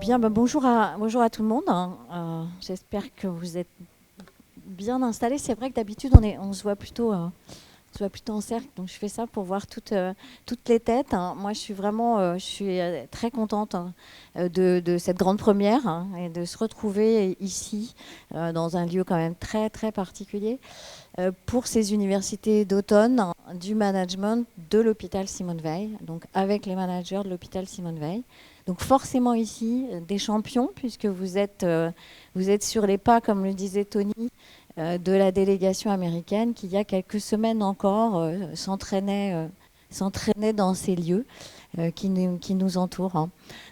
Bien, bonjour à tout le monde. J'espère que vous êtes bien installés. C'est vrai que d'habitude, on se voit plutôt, en cercle. Donc, je fais ça pour voir toutes les têtes. Moi, je suis très contente de cette grande première et de se retrouver ici, dans un lieu quand même très, très particulier, pour ces universités d'automne du management de l'hôpital Simone Veil, donc avec les managers de l'hôpital Simone Veil. Donc forcément ici, des champions, puisque vous êtes sur les pas, comme le disait Tony, de la délégation américaine qui, il y a quelques semaines encore, s'entraînait dans ces lieux qui nous entourent.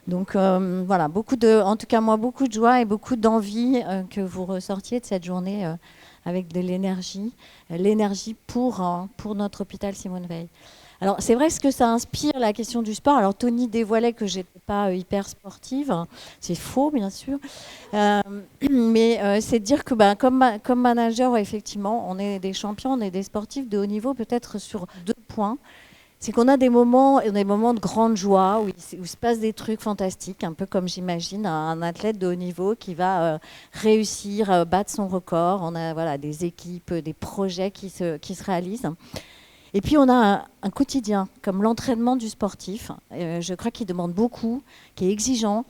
Donc voilà, en tout cas moi, beaucoup de joie et beaucoup d'envie que vous ressortiez de cette journée avec de l'énergie pour notre hôpital Simone Veil. Alors, c'est vrai ce que ça inspire, la question du sport. Alors, Tony dévoilait que j'étais pas hyper sportive. C'est faux, bien sûr. Euh, mais c'est de dire que comme manager, effectivement, on est des champions, on est des sportifs de haut niveau, peut-être sur deux points. C'est qu'on a des moments de grande joie où il se passe des trucs fantastiques, un peu comme j'imagine un athlète de haut niveau qui va réussir, battre son record. On a voilà, des équipes, des projets qui se réalisent. Et puis on a un quotidien, comme l'entraînement du sportif. Je crois qu'il demande beaucoup, qui est exigeant.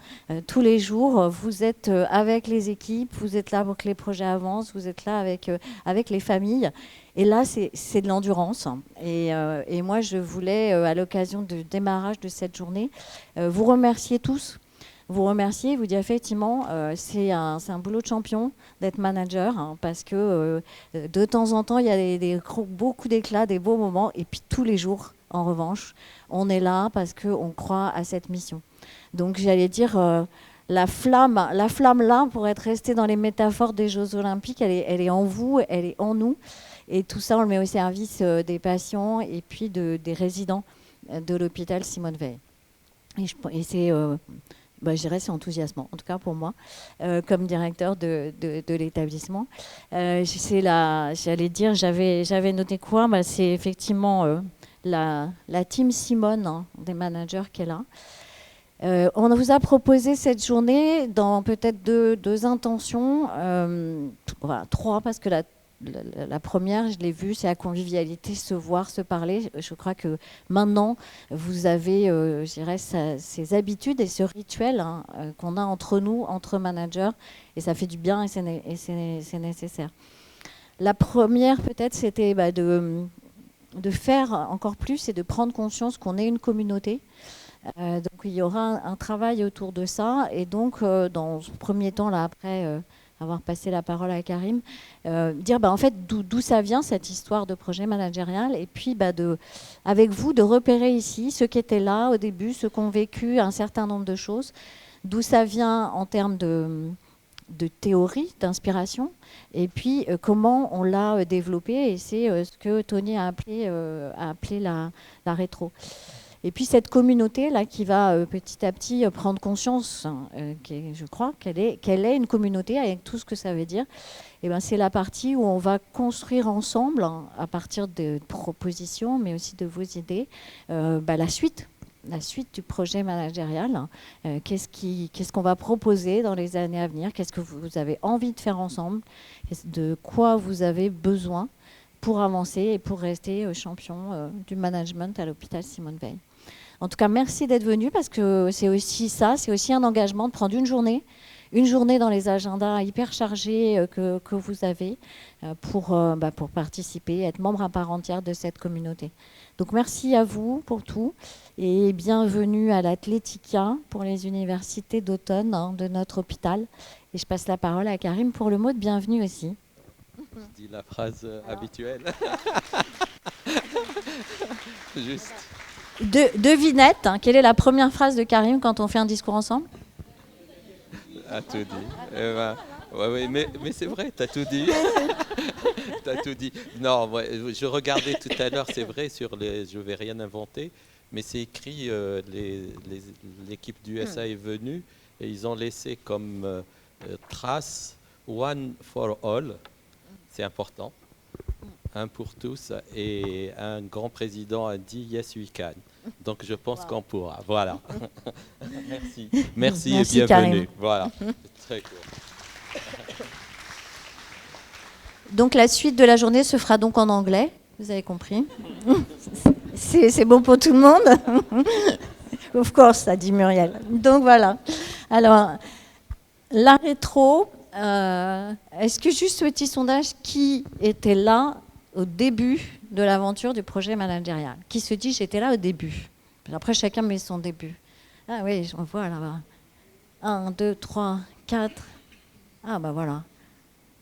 Tous les jours, vous êtes avec les équipes, vous êtes là pour que les projets avancent, vous êtes là avec les familles. Et là, c'est de l'endurance. Et moi, je voulais, à l'occasion du démarrage de cette journée, vous remercier tous. Vous remercier, vous dire effectivement, c'est un boulot de champion d'être manager, parce que de temps en temps, il y a beaucoup d'éclats, des beaux moments, et puis tous les jours, en revanche, on est là parce qu'on croit à cette mission. Donc j'allais dire, la flamme là, pour être restée dans les métaphores des Jeux Olympiques, elle est en vous, elle est en nous, et tout ça, on le met au service des patients et puis des résidents de l'hôpital Simone Veil. Et c'est... je dirais c'est enthousiasmant, en tout cas pour moi, comme directeur de l'établissement. J'allais dire, j'avais noté quoi, c'est effectivement la team Simone, des managers qui est là. On vous a proposé cette journée dans peut-être deux intentions, voilà, trois, parce que la première, je l'ai vue, c'est la convivialité, se voir, se parler. Je crois que maintenant, vous avez, je dirais, ces habitudes et ce rituel qu'on a entre nous, entre managers, et ça fait du bien et c'est nécessaire. La première, peut-être, c'était de faire encore plus et de prendre conscience qu'on est une communauté. Donc il y aura un travail autour de ça. Et donc, dans ce premier temps, là, après avoir passé la parole à Karim, dire en fait d'où ça vient cette histoire de projet managérial, et puis avec vous de repérer ici ceux qui étaient là au début, ceux qui ont vécu un certain nombre de choses, d'où ça vient en termes de théorie, d'inspiration, et puis comment on l'a développé, et c'est ce que Tony a appelé la rétro. Et puis cette communauté là qui va petit à petit prendre conscience, je crois qu'elle est une communauté avec tout ce que ça veut dire. Et c'est la partie où on va construire ensemble, à partir de propositions, mais aussi de vos idées, la suite du projet managérial. Qu'est-ce qu'on va proposer dans les années à venir? Qu'est-ce que vous avez envie de faire ensemble? De quoi vous avez besoin pour avancer et pour rester champion du management à l'hôpital Simone Veil. En tout cas, merci d'être venu, parce que c'est aussi ça, c'est aussi un engagement de prendre une journée dans les agendas hyper chargés que vous avez pour participer, être membre à part entière de cette communauté. Donc merci à vous pour tout, et bienvenue à l'Athletica pour les universités d'automne de notre hôpital. Et je passe la parole à Karim pour le mot de bienvenue aussi. Je dis la phrase habituelle. Juste. Devinette, quelle est la première phrase de Karim quand on fait un discours ensemble? A tout dit. Ouais, mais c'est vrai, t'as tout dit. T'as tout dit. Non, je regardais tout à l'heure, c'est vrai, je vais rien inventer, mais c'est écrit, l'équipe du USA est venue et ils ont laissé comme trace One for All. C'est important. un pour tous, et un grand président a dit yes we can. Donc je pense qu'on pourra. Voilà. Merci. Merci et bienvenue. Karim. Voilà. Très cool. Donc la suite de la journée se fera donc en anglais, vous avez compris. C'est bon pour tout le monde. Of course, a dit Muriel. Donc voilà. Alors, la rétro, est-ce que juste ce petit sondage, qui était là au début de l'aventure du projet managérial? Qui se dit j'étais là au début? Après, chacun met son début. Ah oui, j'en vois là-bas. 1, 2, 3, 4. Ah bah voilà.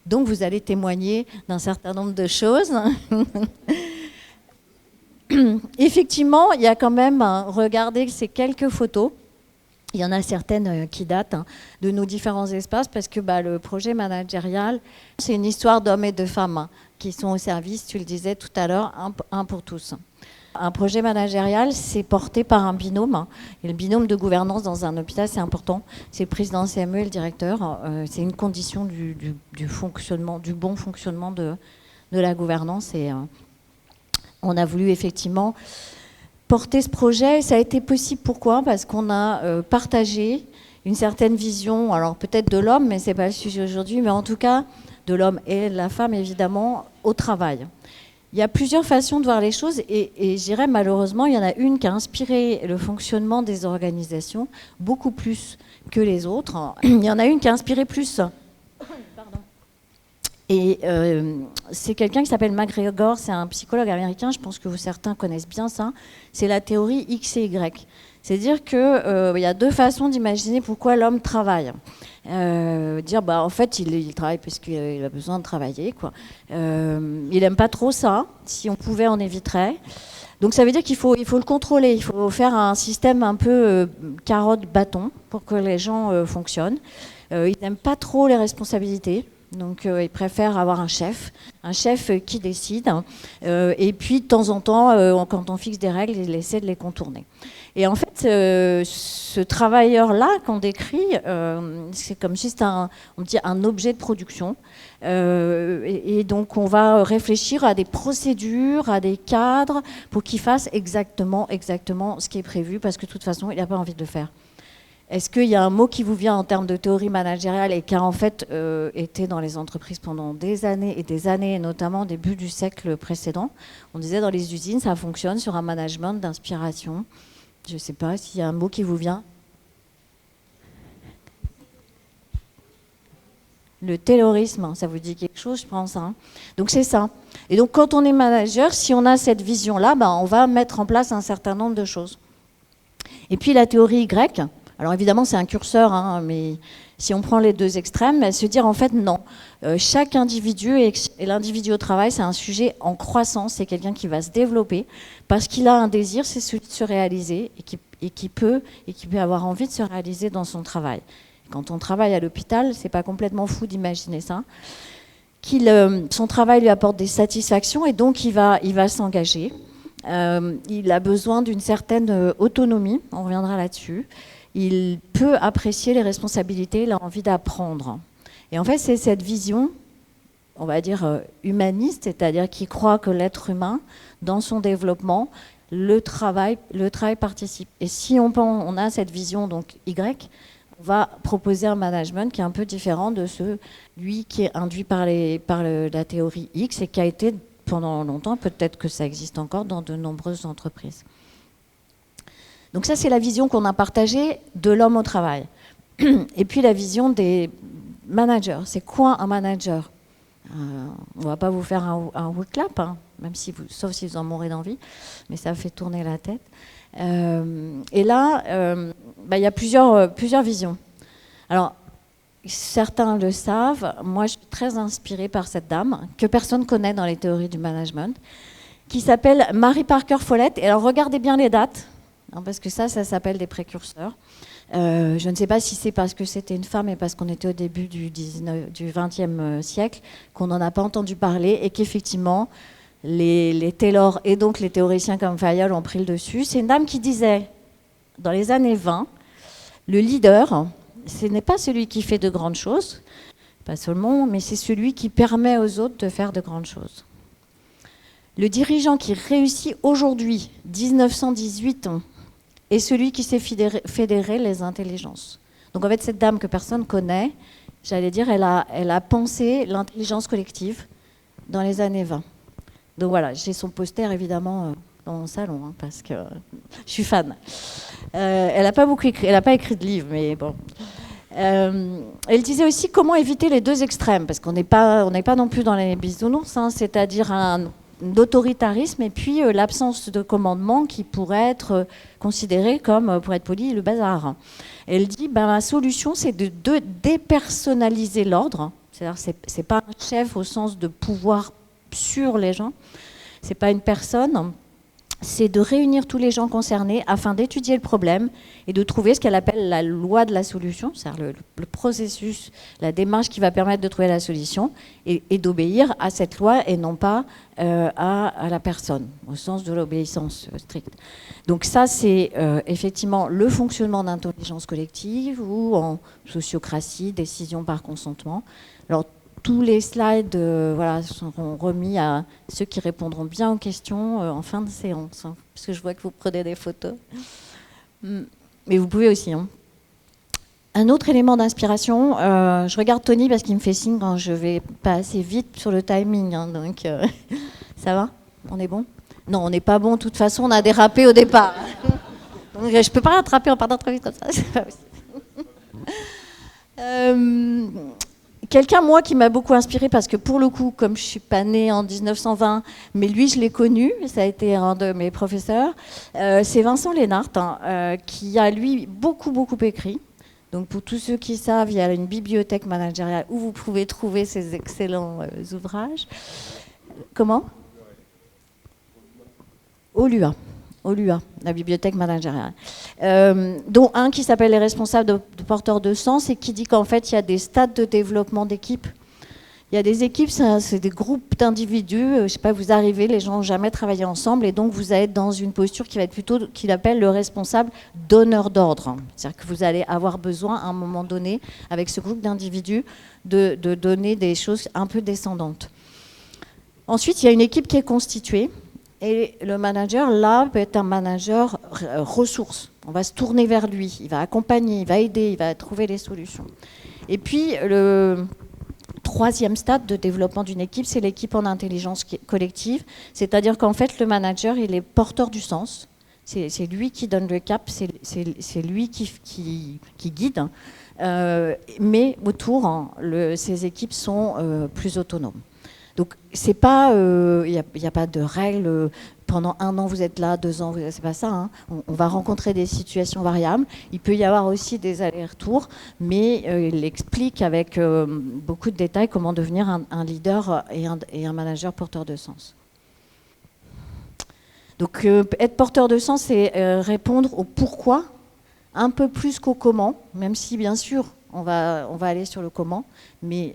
Donc vous allez témoigner d'un certain nombre de choses. Effectivement, il y a quand même, regardez ces quelques photos. Il y en a certaines qui datent de nos différents espaces parce que le projet managérial, c'est une histoire d'hommes et de femmes qui sont au service, tu le disais tout à l'heure, un pour tous. Un projet managérial, c'est porté par un binôme. Et le binôme de gouvernance dans un hôpital, c'est important. C'est le président CME et le directeur. C'est une condition du fonctionnement, du bon fonctionnement de la gouvernance. Et on a voulu effectivement porter ce projet. Ça a été possible, pourquoi? Parce qu'on a partagé une certaine vision, alors peut-être de l'homme, mais ce n'est pas le sujet aujourd'hui, mais en tout cas de l'homme et de la femme, évidemment, au travail. Il y a plusieurs façons de voir les choses et je dirais malheureusement, il y en a une qui a inspiré le fonctionnement des organisations beaucoup plus que les autres. Il y en a une qui a inspiré plus. Pardon. Et c'est quelqu'un qui s'appelle McGregor, c'est un psychologue américain, je pense que certains connaissent bien ça. C'est la théorie X et Y. C'est-à-dire qu'il y a deux façons d'imaginer pourquoi l'homme travaille. Dire en fait il travaille parce qu'il a besoin de travailler quoi. Il n'aime pas trop ça, si on pouvait on éviterait. Donc ça veut dire qu'il faut le contrôler, il faut faire un système un peu carotte-bâton pour que les gens fonctionnent. Il n'aime pas trop les responsabilités, donc il préfère avoir un chef qui décide, et puis de temps en temps quand on fixe des règles il essaie de les contourner. Et en fait, ce travailleur-là qu'on décrit, c'est comme si c'était un objet de production. Et donc, on va réfléchir à des procédures, à des cadres, pour qu'il fasse exactement ce qui est prévu, parce que de toute façon, il n'a pas envie de le faire. Est-ce qu'il y a un mot qui vous vient en termes de théorie managériale et qui a en fait été dans les entreprises pendant des années, et notamment au début du siècle précédent? On disait dans les usines, ça fonctionne sur un management d'inspiration. Je ne sais pas s'il y a un mot qui vous vient. Le taylorisme, ça vous dit quelque chose, je pense. Hein. Donc c'est ça. Et donc quand on est manager, si on a cette vision-là, on va mettre en place un certain nombre de choses. Et puis la théorie Y, alors évidemment c'est un curseur, hein, mais si on prend les deux extrêmes, se dire en fait non. Chaque individu et l'individu au travail, c'est un sujet en croissance, c'est quelqu'un qui va se développer parce qu'il a un désir, c'est celui de se réaliser et qui peut avoir envie de se réaliser dans son travail. Quand on travaille à l'hôpital, c'est pas complètement fou d'imaginer ça. Son travail lui apporte des satisfactions et donc il va s'engager. Il a besoin d'une certaine autonomie, on reviendra là-dessus. Il peut apprécier les responsabilités, il a envie d'apprendre. Et en fait, c'est cette vision, on va dire humaniste, c'est-à-dire qui croit que l'être humain, dans son développement, le travail participe. Et si on a cette vision donc Y, on va proposer un management qui est un peu différent de celui qui est induit par la théorie X et qui a été pendant longtemps, peut-être que ça existe encore dans de nombreuses entreprises. Donc ça, c'est la vision qu'on a partagée de l'homme au travail. Et puis la vision des managers. C'est quoi un manager? On ne va pas vous faire un wake clap, hein, sauf si vous en mourrez d'envie, mais ça fait tourner la tête. Et là, il y a plusieurs visions. Alors, certains le savent, moi je suis très inspirée par cette dame, que personne ne connaît dans les théories du management, qui s'appelle Mary Parker Follett. Et alors, regardez bien les dates. Parce que ça s'appelle des précurseurs. Je ne sais pas si c'est parce que c'était une femme et parce qu'on était au début du XXe siècle qu'on n'en a pas entendu parler et qu'effectivement les Taylor et donc les théoriciens comme Fayol ont pris le dessus. C'est une dame qui disait, dans les années 20, le leader, ce n'est pas celui qui fait de grandes choses, pas seulement, mais c'est celui qui permet aux autres de faire de grandes choses. Le dirigeant qui réussit aujourd'hui, 1918, est celui qui sait fédérer les intelligences. Donc en fait, cette dame que personne connaît, j'allais dire, elle a pensé l'intelligence collective dans les années 20. Donc voilà, j'ai son poster évidemment dans mon salon, hein, parce que je suis fan. Elle n'a pas beaucoup écrit, elle n'a pas écrit de livre, mais bon. Elle disait aussi comment éviter les deux extrêmes, parce qu'on n'est pas non plus dans les bisounours, hein, c'est-à-dire un d'autoritarisme et puis l'absence de commandement qui pourrait être considéré comme, pour être poli, le bazar. Elle dit, la solution, c'est de dépersonnaliser l'ordre, c'est-à-dire c'est pas un chef au sens de pouvoir sur les gens, c'est pas une personne, c'est de réunir tous les gens concernés afin d'étudier le problème et de trouver ce qu'elle appelle la loi de la solution, c'est-à-dire le processus, la démarche qui va permettre de trouver la solution et d'obéir à cette loi et non pas à la personne, au sens de l'obéissance stricte. Donc ça, c'est effectivement le fonctionnement d'intelligence collective ou en sociocratie, décision par consentement. Alors, tous les slides seront remis à ceux qui répondront bien aux questions en fin de séance, hein, parce que je vois que vous prenez des photos. Mais vous pouvez aussi. Hein. Un autre élément d'inspiration, je regarde Tony parce qu'il me fait signe quand je vais pas assez vite sur le timing. Hein, donc, ça va? On est bon? Non, on n'est pas bon. De toute façon, on a dérapé au départ. Donc, je ne peux pas rattraper en partant trop vite comme ça. C'est pas possible. Quelqu'un, moi, qui m'a beaucoup inspiré, parce que pour le coup, comme je ne suis pas née en 1920, mais lui, je l'ai connu, ça a été un de mes professeurs, c'est Vincent Lénart, qui a, lui, beaucoup écrit. Donc, pour tous ceux qui savent, il y a une bibliothèque managériale où vous pouvez trouver ces excellents ouvrages. Comment ? OLUA, la bibliothèque managériale, dont un qui s'appelle les responsables de porteurs de sens et qui dit qu'en fait il y a des stades de développement d'équipes. Il y a des équipes, c'est des groupes d'individus, je ne sais pas, vous arrivez, les gens n'ont jamais travaillé ensemble et donc vous allez être dans une posture qui va être plutôt, qu'il appelle le responsable donneur d'ordre. C'est-à-dire que vous allez avoir besoin à un moment donné, avec ce groupe d'individus, de donner des choses un peu descendantes. Ensuite, il y a une équipe qui est constituée. Et le manager, là, peut être un manager ressource. On va se tourner vers lui, il va accompagner, il va aider, il va trouver les solutions. Et puis, le troisième stade de développement d'une équipe, c'est l'équipe en intelligence collective. C'est-à-dire qu'en fait, le manager, il est porteur du sens. C'est lui qui donne le cap, c'est lui qui guide. Mais autour, ces équipes sont plus autonomes. Donc, il n'y a pas de règle. Pendant 1 an, vous êtes là, 2 ans, c'est pas ça. Hein. On va rencontrer des situations variables. Il peut y avoir aussi des allers-retours, mais il explique avec beaucoup de détails comment devenir un leader et un manager porteur de sens. Donc, être porteur de sens, c'est répondre au pourquoi, un peu plus qu'au comment, même si, bien sûr, on va aller sur le comment, mais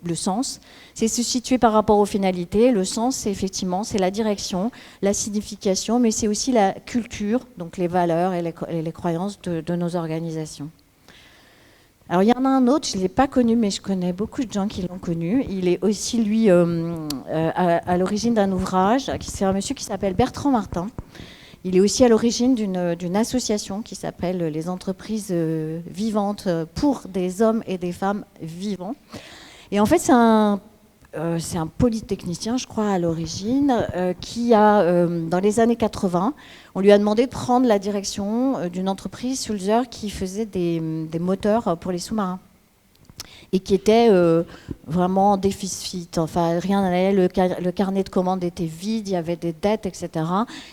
le sens, c'est se situer par rapport aux finalités. Le sens, c'est effectivement, c'est la direction, la signification, mais c'est aussi la culture, donc les valeurs et les croyances de nos organisations. Alors, il y en a un autre, je ne l'ai pas connu, mais je connais beaucoup de gens qui l'ont connu. Il est aussi, lui, à l'origine d'un ouvrage, c'est un monsieur qui s'appelle Bertrand Martin. Il est aussi à l'origine d'une association qui s'appelle les entreprises vivantes pour des hommes et des femmes vivants. Et en fait, c'est un polytechnicien, je crois, à l'origine, qui a, dans les années 80, on lui a demandé de prendre la direction d'une entreprise, Sulzer, qui faisait des moteurs pour les sous-marins. Et qui était vraiment en déficit, enfin rien n'allait, le carnet de commandes était vide, il y avait des dettes, etc.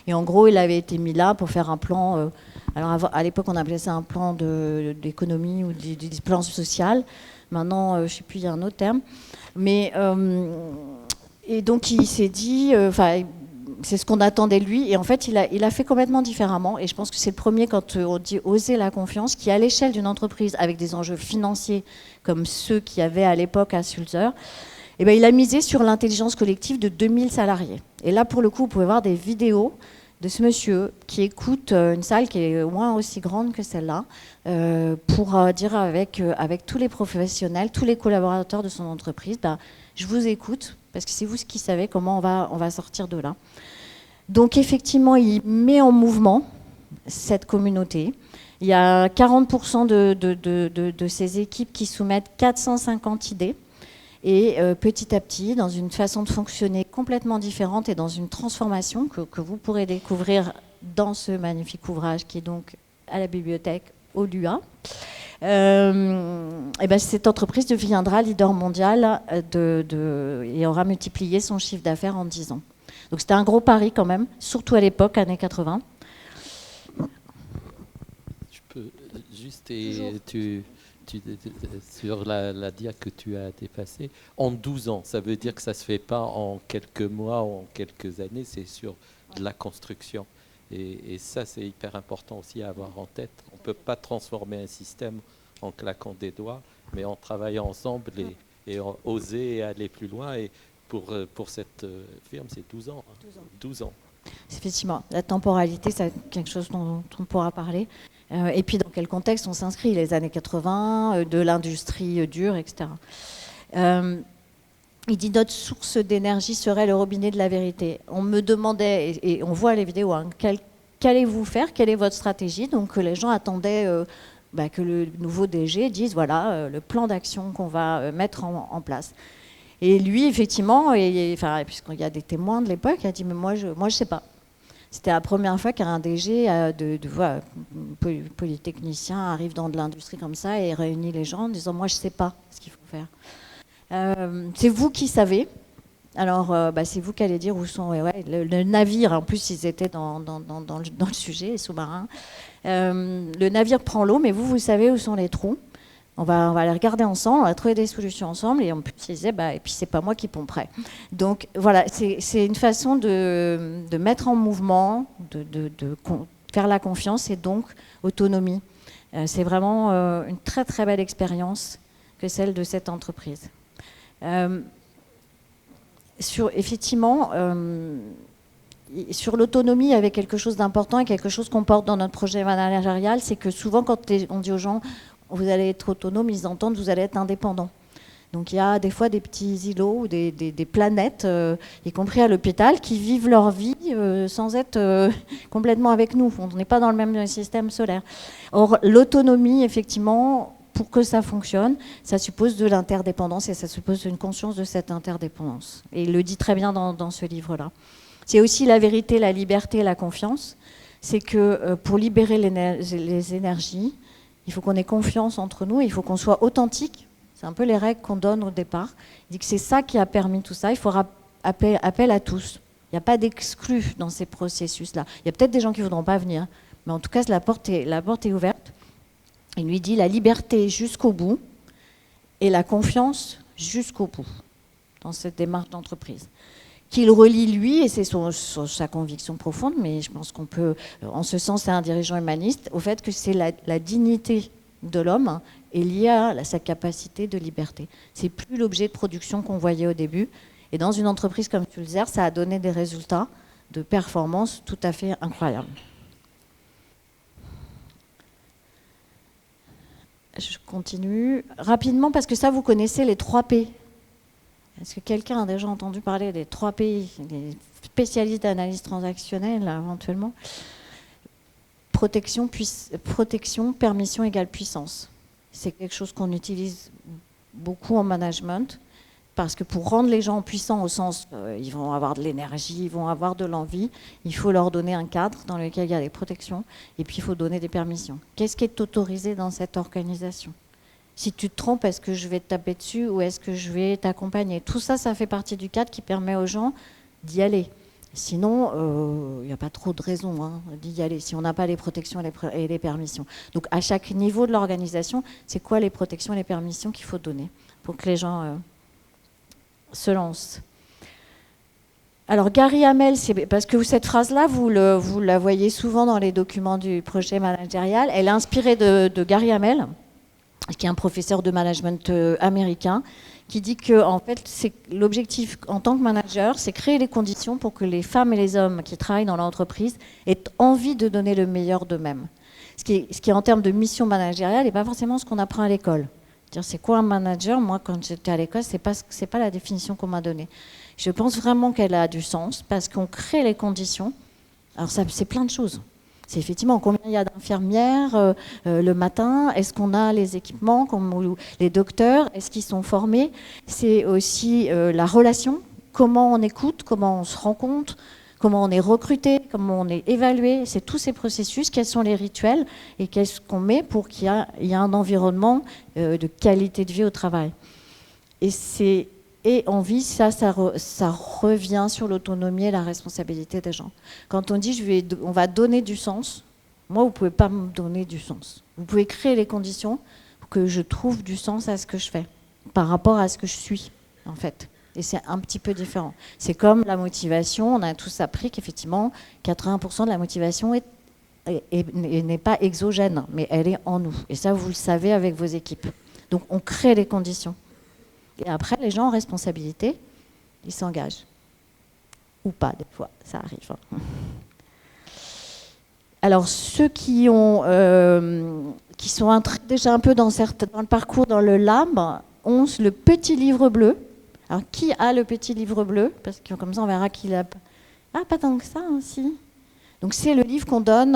Et en gros, il avait été mis là pour faire un plan, alors à l'époque on appelait ça un plan d'économie ou du plan social, maintenant je ne sais plus, il y a un autre terme. Mais, et donc il s'est dit, c'est ce qu'on attendait de lui, et en fait il a fait complètement différemment, et je pense que c'est le premier, quand on dit oser la confiance, qui à l'échelle d'une entreprise avec des enjeux financiers comme ceux qu'il y avait à l'époque à Sulzer, et il a misé sur l'intelligence collective de 2000 salariés. Et là pour le coup vous pouvez voir des vidéos de ce monsieur qui écoute une salle qui est au moins aussi grande que celle-là, pour dire avec tous les professionnels, tous les collaborateurs de son entreprise, je vous écoute, parce que c'est vous qui savez comment on va sortir de là. Donc effectivement, il met en mouvement cette communauté. Il y a 40% de ces équipes qui soumettent 450 idées. Et petit à petit, dans une façon de fonctionner complètement différente et dans une transformation que vous pourrez découvrir dans ce magnifique ouvrage qui est donc à la bibliothèque au LUA, et ben cette entreprise deviendra leader mondial et aura multiplié son chiffre d'affaires en 10 ans. Donc c'était un gros pari quand même, surtout à l'époque, années 80. Je peux juste, sur la dia que tu as dépassée, en 12 ans, ça veut dire que ça ne se fait pas en quelques mois ou en quelques années, c'est sur de la construction. Et ça, c'est hyper important aussi à avoir en tête. On ne peut pas transformer un système en claquant des doigts, mais en travaillant ensemble et oser aller plus loin. Et pour cette firme, c'est 12 ans. 12 ans. Effectivement, la temporalité, c'est quelque chose dont on pourra parler. Et puis, dans quel contexte on s'inscrit? Les années 80, de l'industrie dure, etc. Il dit notre source d'énergie serait le robinet de la vérité. On me demandait, et on voit les vidéos, hein, qu'allez-vous faire? Quelle est votre stratégie? Donc les gens attendaient que le nouveau DG dise voilà le plan d'action qu'on va mettre en place. Et lui, effectivement, puisqu'il y a des témoins de l'époque, il a dit mais moi je sais pas. C'était la première fois qu'un DG polytechnicien arrive dans de l'industrie comme ça et réunit les gens en disant moi je sais pas ce qu'il faut faire. C'est vous qui savez. Alors, c'est vous qui allez dire où sont le navire. En plus, ils étaient dans le sujet, les sous-marins. Le navire prend l'eau, mais vous savez où sont les trous. On va les regarder ensemble, on va trouver des solutions ensemble. Et en plus, ils disaient, et puis c'est pas moi qui pomperai. Donc, voilà, c'est une façon de mettre en mouvement, de faire la confiance et donc autonomie. C'est vraiment une très, très belle expérience que celle de cette entreprise. Effectivement, sur l'autonomie, il y avait quelque chose d'important et quelque chose qu'on porte dans notre projet managérial, c'est que souvent, quand on dit aux gens vous allez être autonome, ils entendent vous allez être indépendant. Donc il y a des fois des petits îlots ou des planètes, y compris à l'hôpital, qui vivent leur vie sans être complètement avec nous. On n'est pas dans le même système solaire. Or, l'autonomie, effectivement, pour que ça fonctionne, ça suppose de l'interdépendance et ça suppose une conscience de cette interdépendance. Et il le dit très bien dans ce livre-là. C'est aussi la vérité, la liberté et la confiance. C'est que pour libérer les énergies, il faut qu'on ait confiance entre nous, il faut qu'on soit authentique. C'est un peu les règles qu'on donne au départ. Il dit que c'est ça qui a permis tout ça. Il faut appel à tous. Il n'y a pas d'exclus dans ces processus-là. Il y a peut-être des gens qui ne voudront pas venir, mais en tout cas, la porte est ouverte. Il lui dit la liberté jusqu'au bout et la confiance jusqu'au bout dans cette démarche d'entreprise. Qu'il relie lui, et c'est sa conviction profonde, mais je pense qu'on peut, en ce sens, c'est un dirigeant humaniste, au fait que c'est la dignité de l'homme est liée à sa capacité de liberté. C'est plus l'objet de production qu'on voyait au début. Et dans une entreprise comme Sulzer, ça a donné des résultats de performance tout à fait incroyables. Je continue rapidement parce que ça, vous connaissez les 3 P. Est-ce que quelqu'un a déjà entendu parler des 3 P, des spécialistes d'analyse transactionnelle, éventuellement? Protection, permission égale puissance. C'est quelque chose qu'on utilise beaucoup en management parce que pour rendre les gens puissants au sens ils vont avoir de l'énergie, ils vont avoir de l'envie, il faut leur donner un cadre dans lequel il y a des protections et puis il faut donner des permissions. Qu'est-ce qui est autorisé dans cette organisation? Si tu te trompes, est-ce que je vais te taper dessus ou est-ce que je vais t'accompagner? Tout ça, ça fait partie du cadre qui permet aux gens d'y aller. Sinon, il n'y a pas trop de raison d'y aller si on n'a pas les protections et les permissions. Donc à chaque niveau de l'organisation, c'est quoi les protections et les permissions qu'il faut donner pour que les gens se lancent. Alors Gary Hamel, c'est parce que cette phrase-là, vous la voyez souvent dans les documents du projet managérial. Elle est inspirée de Gary Hamel, qui est un professeur de management américain, qui dit que en fait, l'objectif en tant que manager, c'est créer les conditions pour que les femmes et les hommes qui travaillent dans l'entreprise aient envie de donner le meilleur d'eux-mêmes. Ce qui est en termes de mission managériale n'est pas forcément ce qu'on apprend à l'école. C'est quoi un manager? Moi, quand j'étais à l'école, c'est pas la définition qu'on m'a donnée. Je pense vraiment qu'elle a du sens parce qu'on crée les conditions. Alors ça, c'est plein de choses. C'est effectivement combien il y a d'infirmières le matin, est-ce qu'on a les équipements, les docteurs, est-ce qu'ils sont formés. C'est aussi la relation, comment on écoute, comment on se rend compte, comment on est recruté, comment on est évalué. C'est tous ces processus, quels sont les rituels et qu'est-ce qu'on met pour qu'il y ait un environnement de qualité de vie au travail. Et en vie, ça revient sur l'autonomie et la responsabilité des gens. Quand on dit on va donner du sens, moi, vous ne pouvez pas me donner du sens. Vous pouvez créer les conditions pour que je trouve du sens à ce que je fais, par rapport à ce que je suis, en fait. Et c'est un petit peu différent. C'est comme la motivation, on a tous appris qu'effectivement, 80% de la motivation n'est pas exogène, mais elle est en nous. Et ça, vous le savez avec vos équipes. Donc, on crée les conditions. Et après, les gens en responsabilité, ils s'engagent. Ou pas, des fois, ça arrive. Alors, ceux qui sont déjà un peu dans le parcours dans le lab, ont le petit livre bleu. Alors, qui a le petit livre bleu? Parce que comme ça, on verra qui l'a. Ah, pas tant que ça aussi. Donc, c'est le livre qu'on donne...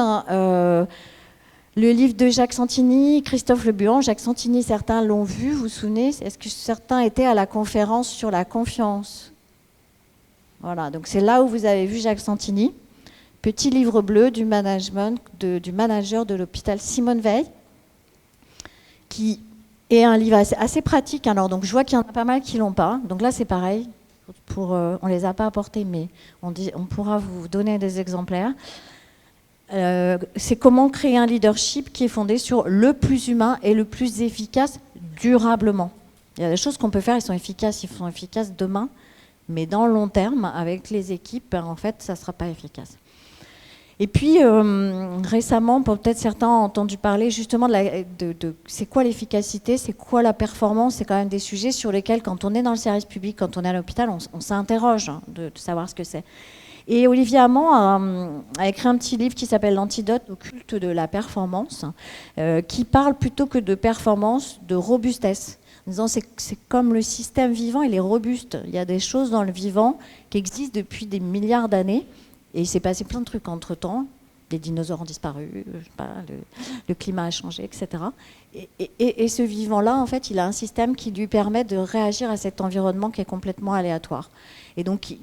le livre de Jacques Santini, Christophe Le Buan. Jacques Santini, certains l'ont vu, vous vous souvenez? Est-ce que certains étaient à la conférence sur la confiance? Voilà, donc c'est là où vous avez vu Jacques Santini. Petit livre bleu du management, du manager de l'hôpital Simone Veil, qui est un livre assez pratique. Alors, donc, je vois qu'il y en a pas mal qui ne l'ont pas. Donc là, c'est pareil. On ne les a pas apportés, mais on pourra vous donner des exemplaires. C'est comment créer un leadership qui est fondé sur le plus humain et le plus efficace durablement. Il y a des choses qu'on peut faire, ils sont efficaces demain, mais dans le long terme, avec les équipes, en fait, ça ne sera pas efficace. Et puis, récemment, peut-être certains ont entendu parler justement de c'est quoi l'efficacité, c'est quoi la performance, c'est quand même des sujets sur lesquels, quand on est dans le service public, quand on est à l'hôpital, on s'interroge de savoir ce que c'est. Et Olivier Hamon a écrit un petit livre qui s'appelle L'antidote au culte de la performance, qui parle plutôt que de performance, de robustesse. En disant c'est comme le système vivant, il est robuste. Il y a des choses dans le vivant qui existent depuis des milliards d'années. Et il s'est passé plein de trucs entre-temps. Les dinosaures ont disparu, je sais pas, le climat a changé, etc. Et ce vivant-là, en fait, il a un système qui lui permet de réagir à cet environnement qui est complètement aléatoire. Et donc,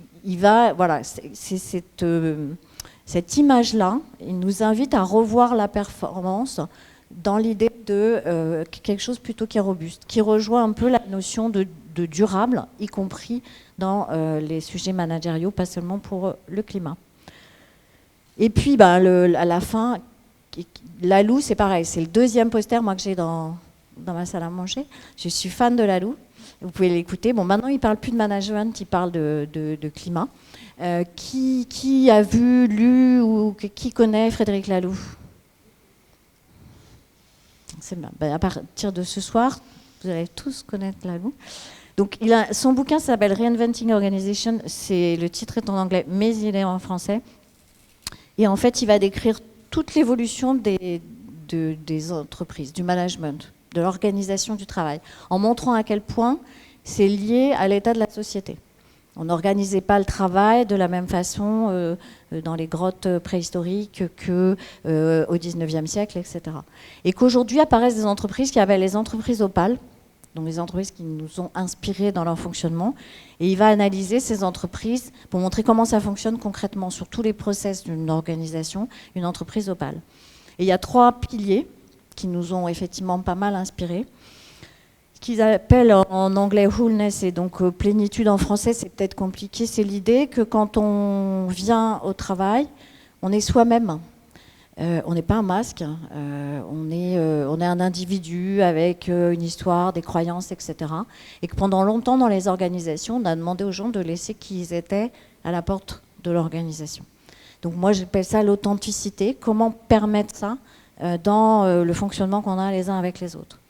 voilà, c'est cette image-là, il nous invite à revoir la performance dans l'idée de quelque chose plutôt qui est robuste, qui rejoint un peu la notion de durable, y compris dans les sujets managériaux, pas seulement pour le climat. Et puis, à la fin, Lalou, c'est pareil, c'est le deuxième poster moi, que j'ai dans ma salle à manger. Je suis fan de Lalou, vous pouvez l'écouter. Bon, maintenant, il ne parle plus de management, il parle de climat. Qui a vu, lu ou qui connaît Frédéric Laloux? C'est bien. À partir de ce soir, vous allez tous connaître Laloux. Donc, son bouquin s'appelle Reinventing Organization. Le titre est en anglais, mais il est en français. Et en fait, il va décrire toute l'évolution des entreprises, du management, de l'organisation du travail, en montrant à quel point c'est lié à l'état de la société. On n'organisait pas le travail de la même façon dans les grottes préhistoriques qu'au XIXe siècle, etc. Et qu'aujourd'hui apparaissent des entreprises qui appellent les entreprises opales, donc les entreprises qui nous ont inspirés dans leur fonctionnement. Et il va analyser ces entreprises pour montrer comment ça fonctionne concrètement sur tous les process d'une organisation, une entreprise opale. Et il y a 3 piliers qui nous ont effectivement pas mal inspirés, qu'ils appellent en anglais wholeness et donc plénitude en français, c'est peut-être compliqué. C'est l'idée que quand on vient au travail, on est soi-même. On n'est pas un masque, on est un individu avec une histoire, des croyances, etc. Et que pendant longtemps dans les organisations, on a demandé aux gens de laisser qui ils étaient à la porte de l'organisation. Donc moi j'appelle ça l'authenticité, comment permettre ça dans le fonctionnement qu'on a les uns avec les autres.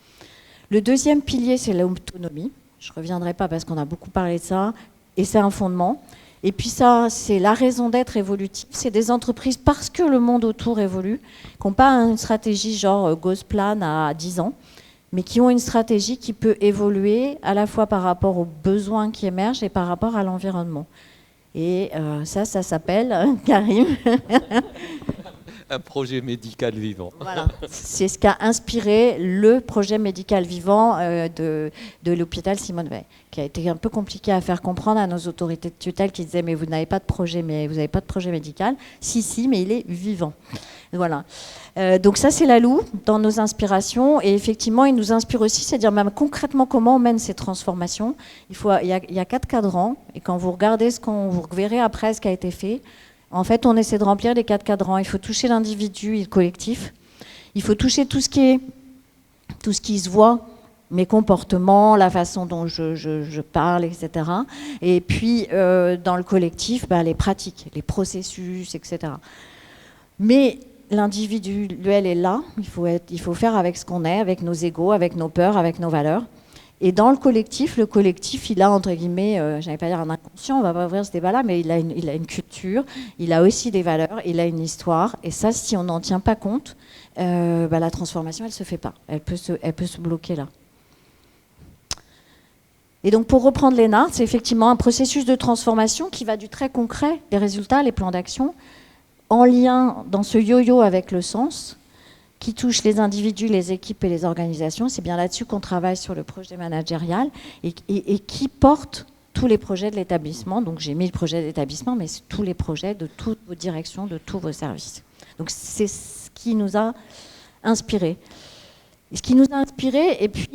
Le deuxième pilier, c'est l'autonomie. Je ne reviendrai pas parce qu'on a beaucoup parlé de ça, et c'est un fondement. Et puis ça, c'est la raison d'être évolutive. C'est des entreprises, parce que le monde autour évolue, qui n'ont pas une stratégie genre Gosplan à 10 ans, mais qui ont une stratégie qui peut évoluer à la fois par rapport aux besoins qui émergent et par rapport à l'environnement. Et ça s'appelle, Karim, un projet médical vivant. Voilà. C'est ce qui a inspiré le projet médical vivant de l'hôpital Simone Veil, qui a été un peu compliqué à faire comprendre à nos autorités de tutelle qui disaient mais vous n'avez pas de projet, médical. Si, mais il est vivant. Voilà. Donc ça, c'est Lalou dans nos inspirations. Et effectivement, il nous inspire aussi, c'est-à-dire même concrètement comment on mène ces transformations. Il y a 4 cadrans. Et quand vous regardez vous verrez après ce qui a été fait, en fait, on essaie de remplir les 4 cadrans. Il faut toucher l'individu et le collectif. Il faut toucher tout ce qui se voit, mes comportements, la façon dont je parle, etc. Et puis, dans le collectif, les pratiques, les processus, etc. Mais l'individuel est là. Il faut faire avec ce qu'on est, avec nos égos, avec nos peurs, avec nos valeurs. Et dans le collectif, il a, entre guillemets, je n'allais pas dire un inconscient, on ne va pas ouvrir ce débat-là, mais il a une culture, il a aussi des valeurs, il a une histoire. Et ça, si on n'en tient pas compte, la transformation, elle ne se fait pas. Elle peut se bloquer là. Et donc, pour reprendre Léna, c'est effectivement un processus de transformation qui va du très concret, les résultats, les plans d'action, en lien dans ce yo-yo avec le sens, qui touche les individus, les équipes et les organisations. C'est bien là-dessus qu'on travaille sur le projet managérial et qui porte tous les projets de l'établissement. Donc j'ai mis le projet d'établissement, mais c'est tous les projets de toutes vos directions, de tous vos services. Donc c'est ce qui nous a inspirés. Et puis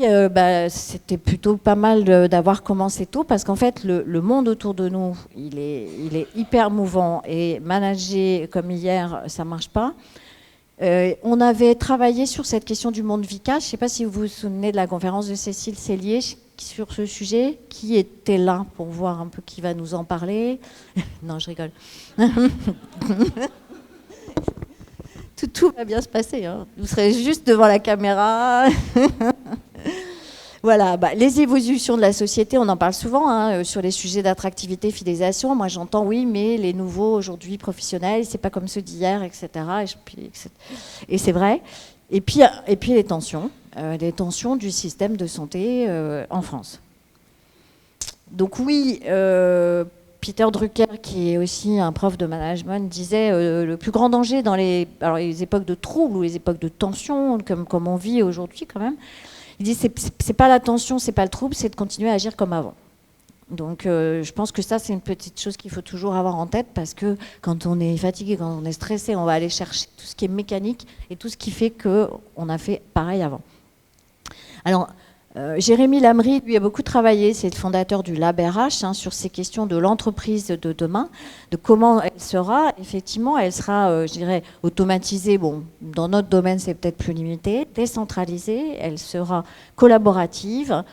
c'était plutôt pas mal d'avoir commencé tôt, parce qu'en fait, le monde autour de nous, il est hyper mouvant, et manager comme hier, ça ne marche pas. On avait travaillé sur cette question du monde vical. Je ne sais pas si vous vous souvenez de la conférence de Cécile Cellier sur ce sujet. Qui était là pour voir un peu qui va nous en parler? Non, je rigole. Tout va bien se passer. Hein. Vous serez juste devant la caméra. Voilà, les évolutions de la société, on en parle souvent sur les sujets d'attractivité, fidélisation. Moi, j'entends oui, mais les nouveaux aujourd'hui professionnels, c'est pas comme ceux d'hier, etc. Et c'est vrai. Et puis les tensions du système de santé en France. Donc oui, Peter Drucker, qui est aussi un prof de management, disait le plus grand danger dans les époques de troubles ou les époques de tension, comme on vit aujourd'hui quand même. Il dit c'est pas la tension, c'est pas le trouble, c'est de continuer à agir comme avant. Donc je pense que ça, c'est une petite chose qu'il faut toujours avoir en tête, parce que quand on est fatigué, quand on est stressé, on va aller chercher tout ce qui est mécanique et tout ce qui fait qu'on a fait pareil avant. Alors, Jérémy Lamry, lui, a beaucoup travaillé, c'est le fondateur du Lab RH, sur ces questions de l'entreprise de demain, de comment elle sera. Effectivement, elle sera, je dirais, automatisée. Bon, dans notre domaine, c'est peut-être plus limité, décentralisée, elle sera collaborative,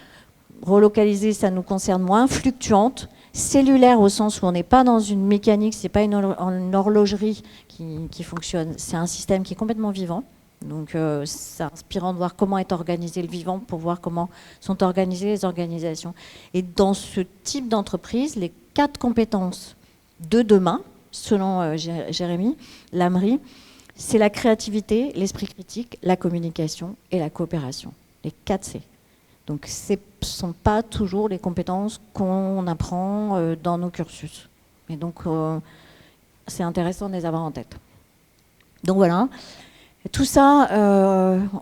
relocalisée, ça nous concerne moins, fluctuante, cellulaire au sens où on n'est pas dans une mécanique, c'est pas une horlogerie qui fonctionne, c'est un système qui est complètement vivant. Donc c'est inspirant de voir comment est organisé le vivant pour voir comment sont organisées les organisations. Et dans ce type d'entreprise, les 4 compétences de demain, selon Jérémy Lamry, c'est la créativité, l'esprit critique, la communication et la coopération. Les 4 C. Donc ce ne sont pas toujours les compétences qu'on apprend dans nos cursus. Et donc c'est intéressant de les avoir en tête. Donc voilà. Tout ça,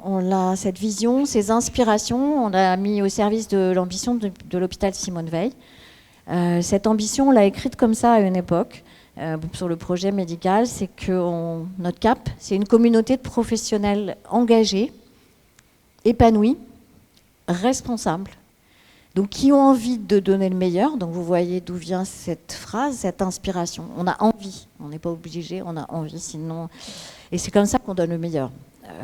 on a cette vision, ces inspirations, on l'a mis au service de l'ambition de l'hôpital Simone Veil. Cette ambition, on l'a écrite comme ça à une époque, sur le projet médical, c'est que notre cap, c'est une communauté de professionnels engagés, épanouis, responsables, donc qui ont envie de donner le meilleur. Donc vous voyez d'où vient cette phrase, cette inspiration. On a envie, on n'est pas obligé, on a envie, sinon... Et c'est comme ça qu'on donne le meilleur.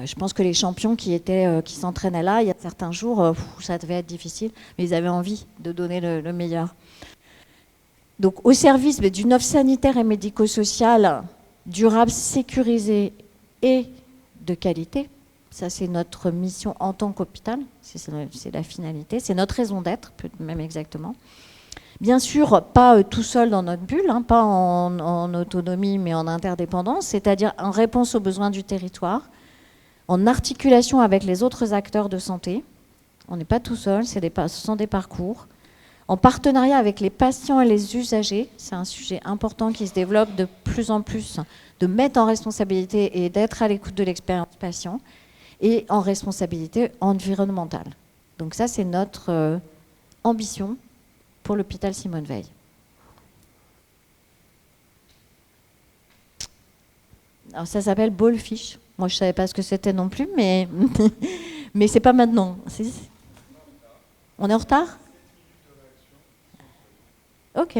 Je pense que les champions qui s'entraînaient là, il y a certains jours, ça devait être difficile, mais ils avaient envie de donner le meilleur. Donc au service d'une offre sanitaire et médico-sociale durable, sécurisée et de qualité, ça c'est notre mission en tant qu'hôpital, c'est la finalité, c'est notre raison d'être, même exactement. Bien sûr, pas tout seul dans notre bulle, pas en autonomie, mais en interdépendance, c'est-à-dire en réponse aux besoins du territoire, en articulation avec les autres acteurs de santé, On n'est pas tout seul, ce sont des parcours. En partenariat avec les patients et les usagers, c'est un sujet important qui se développe de plus en plus, de mettre en responsabilité et d'être à l'écoute de l'expérience patient, et en responsabilité environnementale. Donc ça, c'est notre ambition pour l'hôpital Simone Veil. Alors ça s'appelle Ballfish. Moi, je ne savais pas ce que c'était non plus, mais, mais ce n'est pas maintenant. On est en retard ? Ok.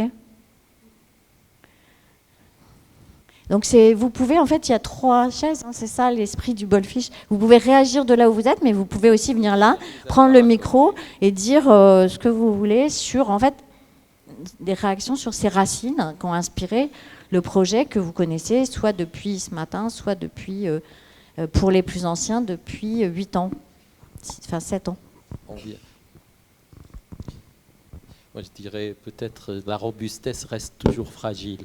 Donc vous pouvez, en fait, il y a 3 chaises, hein, c'est ça l'esprit du Ballfish. Vous pouvez réagir de là où vous êtes, mais vous pouvez aussi venir là, prendre le micro et dire ce que vous voulez sur, en fait, des réactions sur ces racines qui ont inspiré le projet que vous connaissez, soit depuis ce matin, soit depuis, pour les plus anciens, depuis 8 ans, enfin 7 ans. Moi, je dirais peut-être la robustesse reste toujours fragile.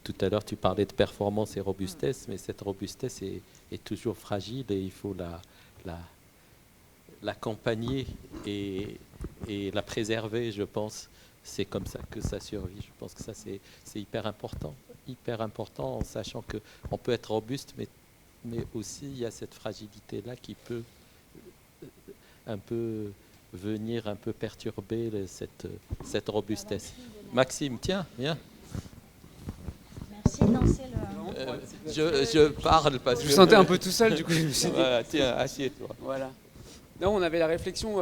Tout à l'heure, tu parlais de performance et robustesse, mais cette robustesse est toujours fragile et il faut l'accompagner et la préserver, je pense. C'est comme ça que ça survit. Je pense que ça, c'est hyper important, en sachant qu'on peut être robuste, mais aussi il y a cette fragilité-là qui peut un peu venir un peu perturber cette robustesse. Maxime, tiens, viens. Merci. Non, c'est le... je parle parce que... Je me sentais un peu tout seul, du coup, je me suis dit... Voilà, tiens, assieds-toi. Voilà. Non, on avait la réflexion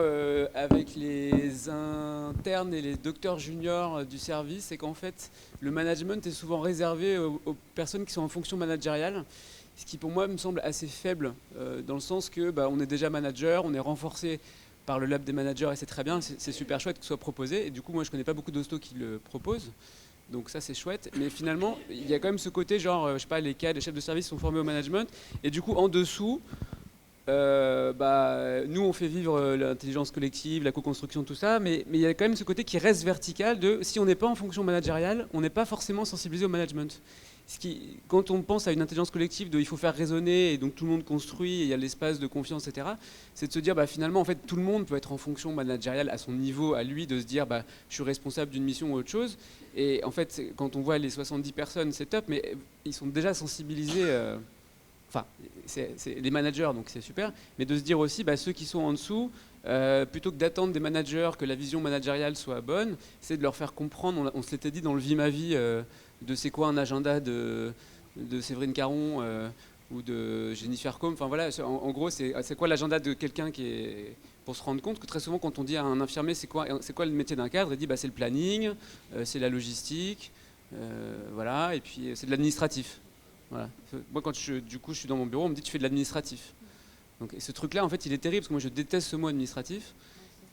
avec les internes et les docteurs juniors du service, c'est qu'en fait, le management est souvent réservé aux personnes qui sont en fonction managériale, ce qui pour moi me semble assez faible, dans le sens que on est déjà manager, on est renforcé par le lab des managers et c'est très bien, c'est super chouette que ce soit proposé. Et du coup, moi, je connais pas beaucoup d'hostos qui le proposent, donc ça c'est chouette. Mais finalement, il y a quand même ce côté genre, je sais pas, les cadres, les chefs de service sont formés au management, et du coup, en dessous, nous on fait vivre l'intelligence collective, la co-construction, tout ça, mais il y a quand même ce côté qui reste vertical de si on n'est pas en fonction managériale, on n'est pas forcément sensibilisé au management. Quand on pense à une intelligence collective il faut faire raisonner et donc tout le monde construit et il y a l'espace de confiance, etc., c'est de se dire finalement en fait tout le monde peut être en fonction managériale à son niveau, à lui, de se dire je suis responsable d'une mission ou autre chose. Et en fait quand on voit les 70 personnes, c'est top, mais ils sont déjà sensibilisés. Enfin, c'est les managers, donc c'est super, mais de se dire aussi, ceux qui sont en dessous, plutôt que d'attendre des managers que la vision managériale soit bonne, c'est de leur faire comprendre, on se l'était dit dans le Vie ma vie, de c'est quoi un agenda de Séverine Caron ou de Jennifer Combe, enfin voilà, en gros, c'est quoi l'agenda de quelqu'un qui est... Pour se rendre compte que très souvent, quand on dit à un infirmier, c'est quoi le métier d'un cadre, il dit, c'est le planning, c'est la logistique, voilà, et puis c'est de l'administratif. Voilà. Moi, quand je suis dans mon bureau, on me dit tu fais de l'administratif. Donc, et ce truc-là, en fait, il est terrible parce que moi, je déteste ce mot administratif,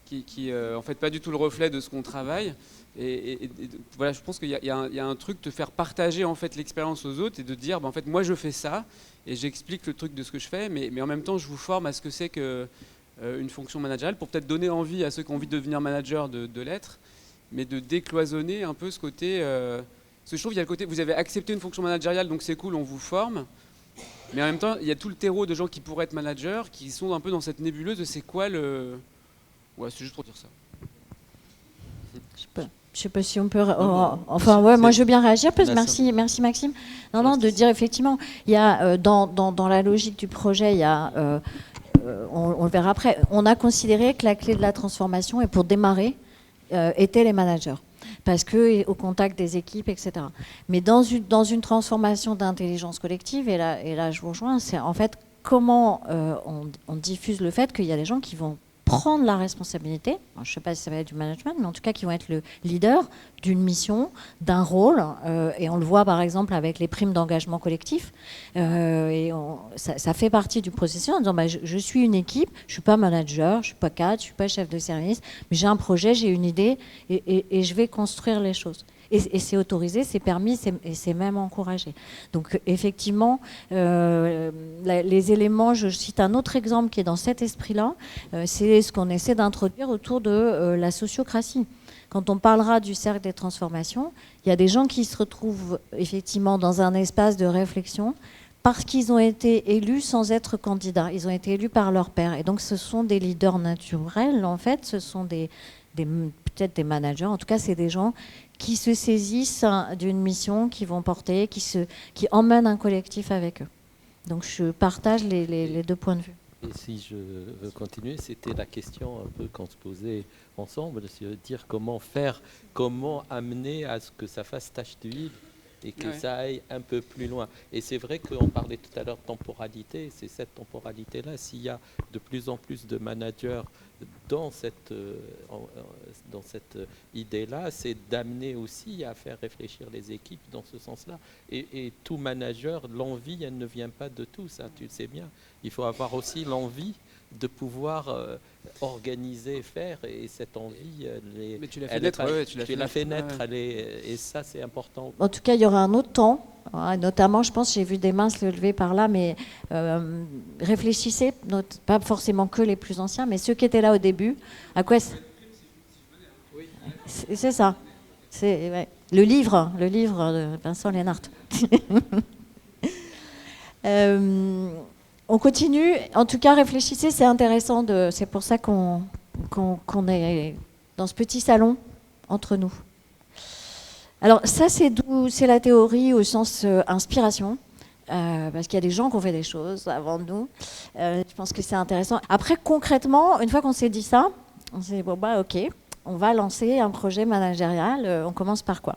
qui en fait, pas du tout le reflet de ce qu'on travaille. Et voilà, je pense qu'il y a un truc de faire partager en fait l'expérience aux autres et de dire, en fait, moi, je fais ça et j'explique le truc de ce que je fais, mais en même temps, je vous forme à ce que c'est que une fonction managériale pour peut-être donner envie à ceux qui ont envie de devenir manager de l'être, mais de décloisonner un peu ce côté. Parce que je trouve qu'il y a le côté, vous avez accepté une fonction managériale, donc c'est cool, on vous forme. Mais en même temps, il y a tout le terreau de gens qui pourraient être managers, qui sont un peu dans cette nébuleuse de c'est quoi le... Ouais, c'est juste pour dire ça. Je sais pas si on peut... enfin, ouais, moi je veux bien réagir. Merci Maxime. Non, de dire effectivement, il y a dans la logique du projet, il y a... on le verra après. On a considéré que la clé de la transformation, et pour démarrer, étaient les managers. Parce que au contact des équipes, etc. Mais dans une transformation d'intelligence collective, et là je vous rejoins, c'est en fait comment on diffuse le fait qu'il y a des gens qui vont prendre la responsabilité, alors, je ne sais pas si ça va être du management, mais en tout cas qui vont être le leader d'une mission, d'un rôle, et on le voit par exemple avec les primes d'engagement collectif, et ça fait partie du processus en disant je suis une équipe, je ne suis pas manager, je ne suis pas cadre, je ne suis pas chef de service, mais j'ai un projet, j'ai une idée, et je vais construire les choses. Et c'est autorisé, c'est permis, et c'est même encouragé. Donc effectivement, les éléments, je cite un autre exemple qui est dans cet esprit-là, c'est ce qu'on essaie d'introduire autour de la sociocratie. Quand on parlera du cercle des transformations, il y a des gens qui se retrouvent effectivement dans un espace de réflexion parce qu'ils ont été élus sans être candidats. Ils ont été élus par leur pairs. Et donc, ce sont des leaders naturels, en fait. Ce sont peut-être des managers. En tout cas, c'est des gens qui se saisissent d'une mission, qui vont porter, qui emmènent un collectif avec eux. Donc, je partage les deux points de vue. Et si je veux continuer, c'était la question un peu qu'on se posait ensemble, c'est de dire comment faire, comment amener à ce que ça fasse tache d'huile et que ça aille un peu plus loin. Et c'est vrai qu'on parlait tout à l'heure de temporalité, c'est cette temporalité-là, s'il y a de plus en plus de managers dans cette idée-là, c'est d'amener aussi à faire réfléchir les équipes dans ce sens-là. Et tout manager, l'envie, elle ne vient pas de tout, ça, tu le sais bien. Il faut avoir aussi l'envie de pouvoir organiser, faire, et cette envie, mais tu l'as fait naître, tu l'as fait naître, et ça c'est important. En tout cas, il y aura un autre temps, notamment, je pense, j'ai vu des mains se lever par là, mais réfléchissez, pas forcément que les plus anciens, mais ceux qui étaient là au début, à quoi c'est ça, c'est le livre de Vincent Lénart. On continue. En tout cas, réfléchissez, c'est intéressant. C'est pour ça qu'on est dans ce petit salon entre nous. Alors ça, c'est la théorie au sens inspiration, parce qu'il y a des gens qui ont fait des choses avant nous. Je pense que c'est intéressant. Après, concrètement, une fois qu'on s'est dit ça, on s'est dit, bon, bah, ok, on va lancer un projet managérial. On commence par quoi ?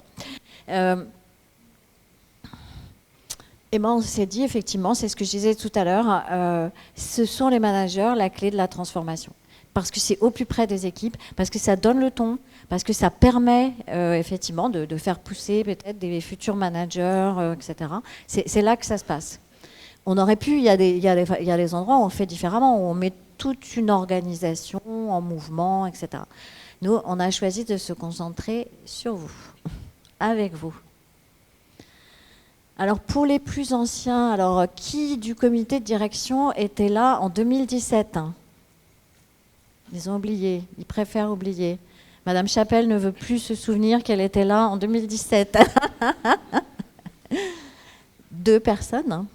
Et ben on s'est dit, effectivement, c'est ce que je disais tout à l'heure, ce sont les managers la clé de la transformation. Parce que c'est au plus près des équipes, parce que ça donne le ton, parce que ça permet effectivement de faire pousser peut-être des futurs managers, etc. C'est là que ça se passe. On aurait pu, il y a des endroits où on fait différemment, où on met toute une organisation en mouvement, etc. Nous, on a choisi de se concentrer sur vous, avec vous. Alors pour les plus anciens, alors qui du comité de direction était là en 2017 ? Ils ont oublié, ils préfèrent oublier. Madame Chapelle ne veut plus se souvenir qu'elle était là en 2017. 2 personnes, hein.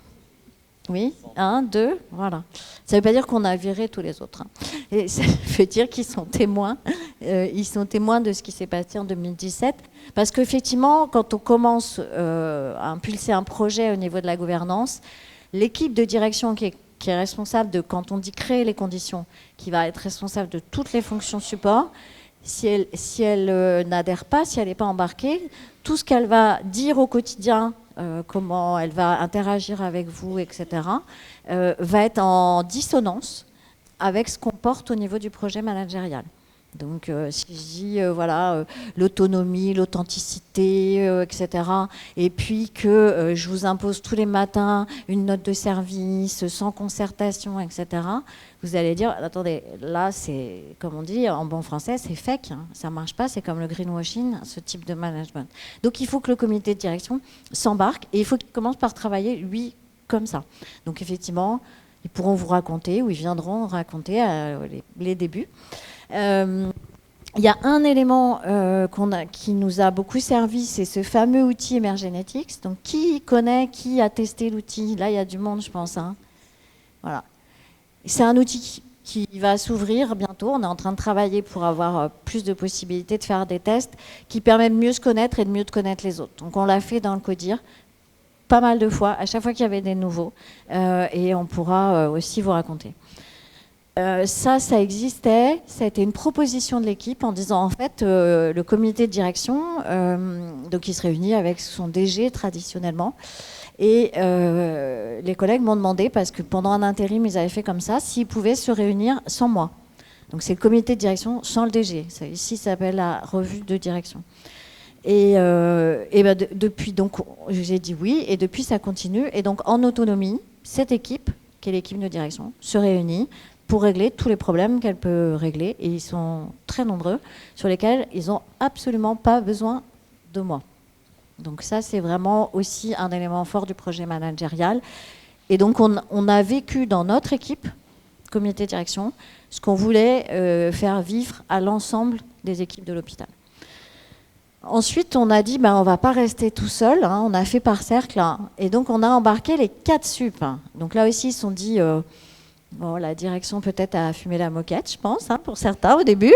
Oui, 1, 2, voilà. Ça ne veut pas dire qu'on a viré tous les autres. Et ça veut dire qu'ils sont témoins. Ils sont témoins de ce qui s'est passé en 2017. Parce qu'effectivement, quand on commence à impulser un projet au niveau de la gouvernance, l'équipe de direction qui est responsable de, quand on dit créer les conditions, qui va être responsable de toutes les fonctions support, si elle n'adhère pas, si elle n'est pas embarquée, tout ce qu'elle va dire au quotidien, comment elle va interagir avec vous, etc., va être en dissonance avec ce qu'on porte au niveau du projet managérial. Donc, si je dis l'autonomie, l'authenticité, etc., et puis que je vous impose tous les matins une note de service sans concertation, etc., vous allez dire, attendez, là, c'est, comme on dit en bon français, c'est fake, hein, ça ne marche pas, c'est comme le greenwashing, ce type de management. Donc, il faut que le comité de direction s'embarque et il faut qu'il commence par travailler, lui, comme ça. Donc, effectivement, ils pourront vous raconter, ou ils viendront raconter les débuts. Il y a un élément qui nous a beaucoup servi, c'est ce fameux outil Emergenetics. Donc, qui connaît, qui a testé l'outil ? Là, il y a du monde, je pense. Hein. Voilà. C'est un outil qui va s'ouvrir bientôt. On est en train de travailler pour avoir plus de possibilités de faire des tests qui permettent de mieux se connaître et de mieux de connaître les autres. Donc, on l'a fait dans le CODIR pas mal de fois, à chaque fois qu'il y avait des nouveaux. Et on pourra aussi vous raconter. Ça existait, ça a été une proposition de l'équipe en disant en fait le comité de direction, donc il se réunit avec son DG traditionnellement, et les collègues m'ont demandé, parce que pendant un intérim ils avaient fait comme ça, s'ils pouvaient se réunir sans moi. Donc c'est le comité de direction sans le DG, ça, ici ça s'appelle la revue de direction. Et depuis, donc j'ai dit oui, et depuis ça continue, et donc en autonomie, cette équipe, qui est l'équipe de direction, se réunit pour régler tous les problèmes qu'elle peut régler, et ils sont très nombreux, sur lesquels ils n'ont absolument pas besoin de moi. Donc ça, c'est vraiment aussi un élément fort du projet managérial. Et donc on a vécu dans notre équipe, comité de direction, ce qu'on voulait faire vivre à l'ensemble des équipes de l'hôpital. Ensuite, on a dit, on ne va pas rester tout seul, hein, on a fait par cercle, hein, et donc on a embarqué les 4 sup. Hein. Donc là aussi, ils se sont dit, bon, la direction peut-être a fumé la moquette, je pense, hein, pour certains au début.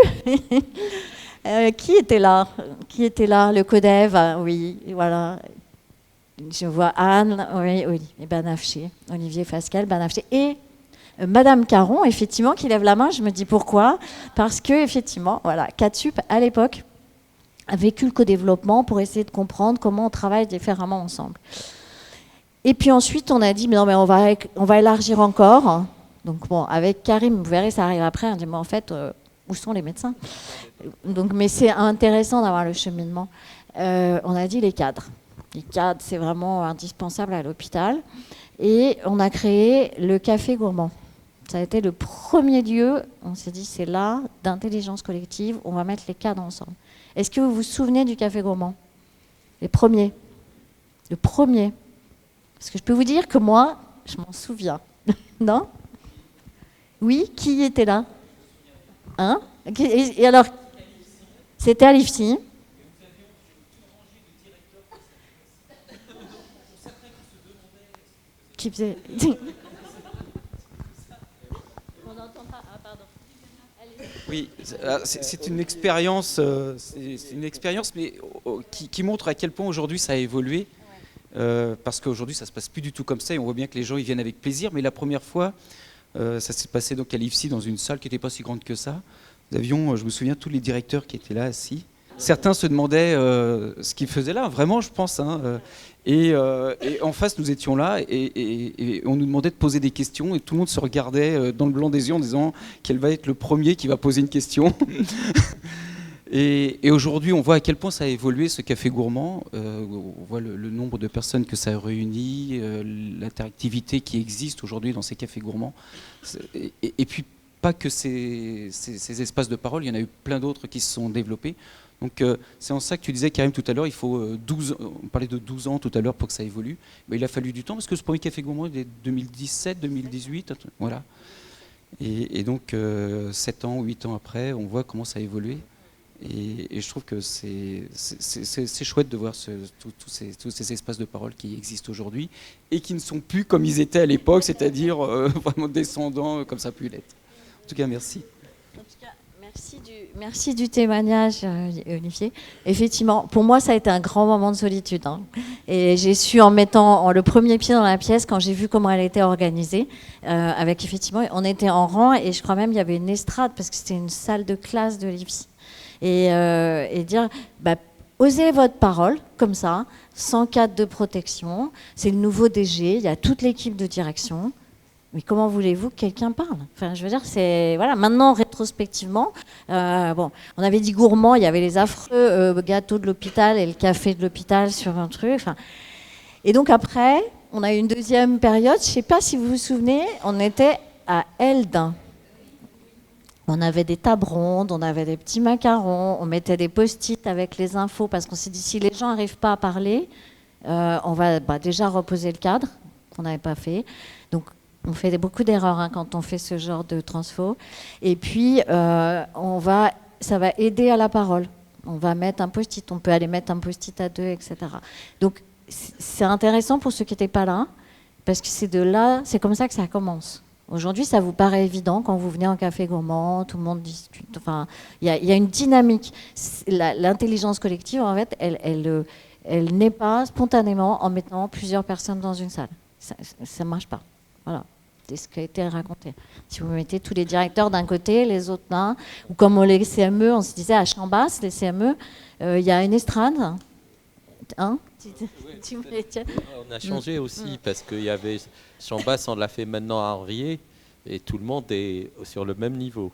Qui était là? Qui était là? Le codev, oui, voilà. Je vois Anne, oui, et Banafché, Olivier Fasquelle, Banafché, et Madame Caron, effectivement, qui lève la main. Je me dis pourquoi? Parce que, effectivement, voilà, 4 sup à l'époque a vécu le co-développement pour essayer de comprendre comment on travaille différemment ensemble. Et puis ensuite, on a dit, mais non, mais on va élargir encore. Donc bon, avec Karim, vous verrez, ça arrive après. On dit, mais en fait, où sont les médecins? Donc, mais c'est intéressant d'avoir le cheminement. On a dit les cadres. Les cadres, c'est vraiment indispensable à l'hôpital. Et on a créé le Café Gourmand. Ça a été le premier lieu, on s'est dit, c'est là, d'intelligence collective, on va mettre les cadres ensemble. Est-ce que vous vous souvenez du Café Gourmand? Les premiers. Le premier. Parce que je peux vous dire que moi, je m'en souviens. Non? Oui? Qui était là? Hein? Et alors, c'était à l'IFSI. Qui faisait... Oui, c'est une expérience, mais qui montre à quel point aujourd'hui ça a évolué. Parce qu'aujourd'hui, ça se passe plus du tout comme ça, et on voit bien que les gens ils viennent avec plaisir. Mais la première fois, ça s'est passé donc à l'IFSI dans une salle qui n'était pas si grande que ça. Nous avions, je me souviens, tous les directeurs qui étaient là assis. Certains se demandaient ce qu'ils faisaient là, vraiment, je pense. Hein, et en face, nous étions là et on nous demandait de poser des questions et tout le monde se regardait dans le blanc des yeux en disant quel va être le premier qui va poser une question. Et aujourd'hui, on voit à quel point ça a évolué, ce Café Gourmand. On voit le nombre de personnes que ça a réuni, l'interactivité qui existe aujourd'hui dans ces cafés gourmands. Et puis, pas que ces espaces de parole, il y en a eu plein d'autres qui se sont développés. Donc c'est en ça que tu disais, Karim, tout à l'heure, il faut 12 ans, on parlait de 12 ans tout à l'heure pour que ça évolue. Mais il a fallu du temps, parce que ce premier Café Gourmand, il est 2017, 2018, voilà. Et donc 7 ans, 8 ans après, on voit comment ça a évolué. Et je trouve que c'est chouette de voir tous ces espaces de parole qui existent aujourd'hui et qui ne sont plus comme ils étaient à l'époque, c'est-à-dire vraiment descendants comme ça a pu l'être. En tout cas, merci. En tout cas, merci du témoignage, Olivier. Effectivement, pour moi, ça a été un grand moment de solitude. Hein. Et j'ai su, en mettant le premier pied dans la pièce, quand j'ai vu comment elle était organisée, avec effectivement, on était en rang et je crois même qu'il y avait une estrade parce que c'était une salle de classe de l'IFSI. Et dire, osez votre parole, comme ça, sans cadre de protection. C'est le nouveau DG, il y a toute l'équipe de direction. Mais comment voulez-vous que quelqu'un parle? Enfin, je veux dire, c'est... Voilà, maintenant, rétrospectivement, on avait dit gourmand, il y avait les affreux gâteaux de l'hôpital et le café de l'hôpital sur un truc. Enfin, et donc après, on a eu une deuxième période, je ne sais pas si vous vous souvenez, on était à Eldin. On avait des tables rondes, on avait des petits macarons, on mettait des post-it avec les infos, parce qu'on s'est dit, si les gens n'arrivent pas à parler, on va déjà reposer le cadre, qu'on n'avait pas fait. Donc, on fait beaucoup d'erreurs quand on fait ce genre de transfo. Et puis, ça va aider à la parole. On va mettre un post-it, on peut aller mettre un post-it à 2, etc. Donc, c'est intéressant pour ceux qui n'étaient pas là, parce que c'est comme ça que ça commence. Aujourd'hui, ça vous paraît évident quand vous venez en café gourmand, tout le monde discute. Enfin, il y a une dynamique. L'intelligence collective, en fait, elle n'est pas spontanément en mettant plusieurs personnes dans une salle. Ça ne marche pas. Voilà, c'est ce qui a été raconté. Si vous mettez tous les directeurs d'un côté, les autres là, ou comme les CME, on se disait à Chambas, les CME, il y a une estrade. Hein? On a changé aussi parce qu'il y avait Chambas, on l'a fait maintenant à Henriet et tout le monde est sur le même niveau.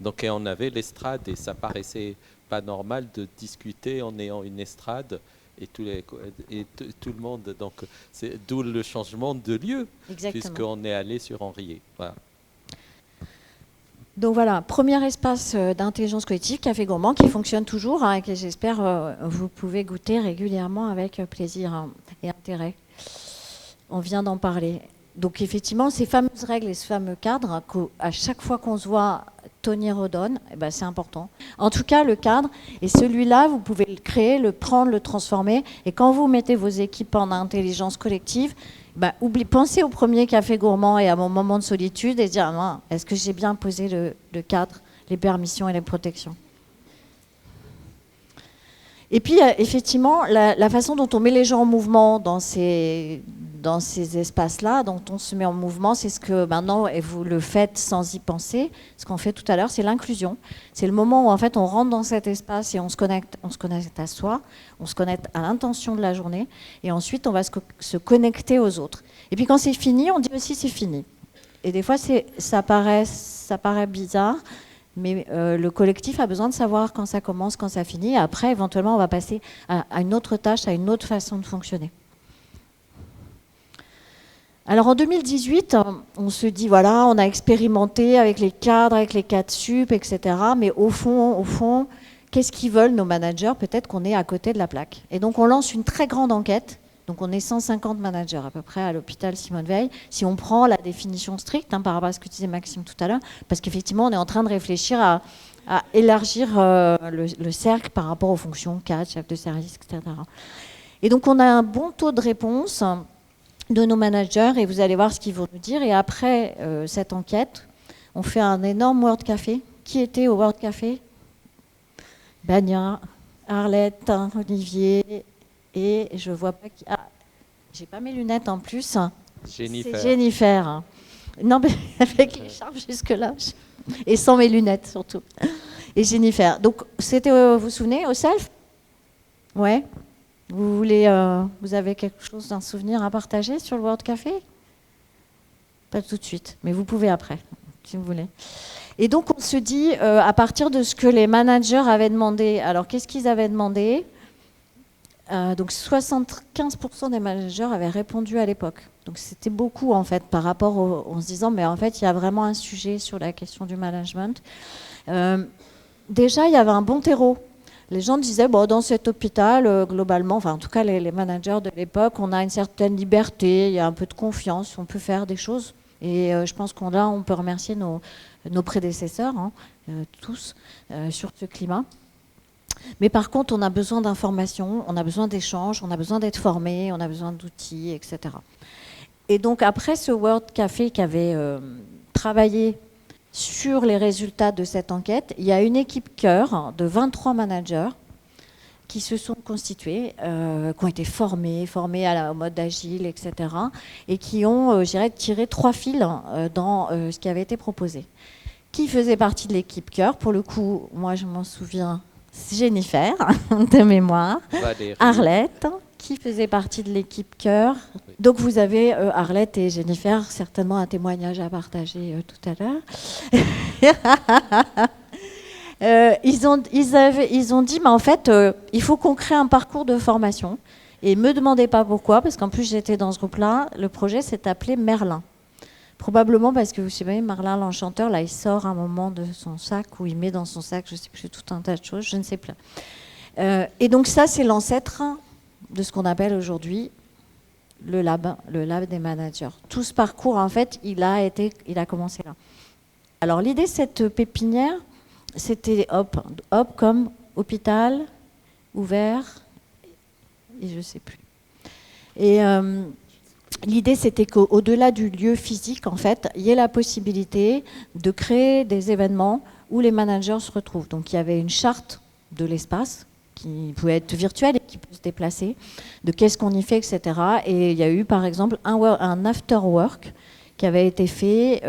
Donc on avait l'estrade et ça paraissait pas normal de discuter en ayant une estrade et tout le monde. Donc c'est d'où le changement de lieu. Exactement. Puisqu'on est allé sur Henriet. Voilà. Donc voilà, premier espace d'intelligence collective, Café Gourmand, qui fonctionne toujours et que j'espère vous pouvez goûter régulièrement avec plaisir et intérêt. On vient d'en parler. Donc effectivement, ces fameuses règles et ce fameux cadre, à chaque fois qu'on se voit, Tony redonne, eh ben, c'est important. En tout cas, le cadre, et celui-là, vous pouvez le créer, le prendre, le transformer. Et quand vous mettez vos équipes en intelligence collective, pensez au premier café gourmand et à mon moment de solitude et dire, ah, est-ce que j'ai bien posé le cadre, les permissions et les protections. Et puis, effectivement, la façon dont on met les gens en mouvement dans ces espaces-là, dont on se met en mouvement, c'est ce que maintenant, et vous le faites sans y penser, ce qu'on fait tout à l'heure, c'est l'inclusion. C'est le moment où, en fait, on rentre dans cet espace et on se connecte à soi, on se connecte à l'intention de la journée, et ensuite, on va se connecter aux autres. Et puis, quand c'est fini, on dit aussi c'est fini. Et des fois, ça paraît bizarre, mais le collectif a besoin de savoir quand ça commence, quand ça finit. Et après, éventuellement, on va passer à une autre tâche, à une autre façon de fonctionner. Alors en 2018, on se dit, voilà, on a expérimenté avec les cadres sup, etc. Mais au fond, qu'est-ce qu'ils veulent nos managers? Peut-être qu'on est à côté de la plaque. Et donc on lance une très grande enquête. Donc on est 150 managers à peu près à l'hôpital Simone Veil, si on prend la définition stricte par rapport à ce que disait Maxime tout à l'heure, parce qu'effectivement on est en train de réfléchir à élargir le cercle par rapport aux fonctions cadre, chef de service, etc. Et donc on a un bon taux de réponse de nos managers et vous allez voir ce qu'ils vont nous dire. Et après cette enquête, on fait un énorme World Café. Qui était au World Café? Bania, Arlette, Olivier... Et je vois pas qui... Ah, j'ai pas mes lunettes en plus. Jennifer. C'est Jennifer. Non, mais avec l'écharpe jusque-là. Et sans mes lunettes, surtout. Et Jennifer. Donc, c'était, vous vous souvenez, au self? Ouais. Vous avez quelque chose, un souvenir à partager sur le World Café? Pas tout de suite, mais vous pouvez après, si vous voulez. Et donc, on se dit, à partir de ce que les managers avaient demandé, alors qu'est-ce qu'ils avaient demandé? Donc 75% des managers avaient répondu à l'époque. Donc c'était beaucoup en fait par rapport en se disant mais en fait il y a vraiment un sujet sur la question du management. Déjà il y avait un bon terreau. Les gens disaient bon dans cet hôpital globalement, enfin en tout cas les managers de l'époque, on a une certaine liberté, il y a un peu de confiance, on peut faire des choses. Et je pense on peut remercier nos prédécesseurs tous sur ce climat. Mais par contre, on a besoin d'informations, on a besoin d'échanges, on a besoin d'être formé, on a besoin d'outils, etc. Et donc après ce World Café qui avait travaillé sur les résultats de cette enquête, il y a une équipe cœur de 23 managers qui se sont constitués, qui ont été formés au mode agile, etc. Et qui ont, tiré 3 fils dans ce qui avait été proposé. Qui faisait partie de l'équipe cœur? Pour le coup, moi je m'en souviens... Jennifer, de mémoire, Valérie. Arlette, qui faisait partie de l'équipe cœur. Oui. Donc vous avez Arlette et Jennifer, certainement un témoignage à partager tout à l'heure. Ils ont dit, mais en fait, il faut qu'on crée un parcours de formation. Et ne me demandez pas pourquoi, parce qu'en plus j'étais dans ce groupe-là, le projet s'est appelé Merlin. Probablement parce que vous savez, Merlin l'enchanteur, là, il sort un moment de son sac ou il met dans son sac, je ne sais plus, tout un tas de choses, je ne sais plus. Et donc ça, c'est l'ancêtre de ce qu'on appelle aujourd'hui le lab des managers. Tout ce parcours, en fait, il a commencé là. Alors l'idée de cette pépinière, c'était hop comme hôpital, ouvert, et je ne sais plus. Et... l'idée, c'était qu'au-delà du lieu physique, en fait, il y ait la possibilité de créer des événements où les managers se retrouvent. Donc, il y avait une charte de l'espace qui pouvait être virtuelle et qui peut se déplacer, de qu'est-ce qu'on y fait, etc. Et il y a eu, par exemple, un after-work qui avait été fait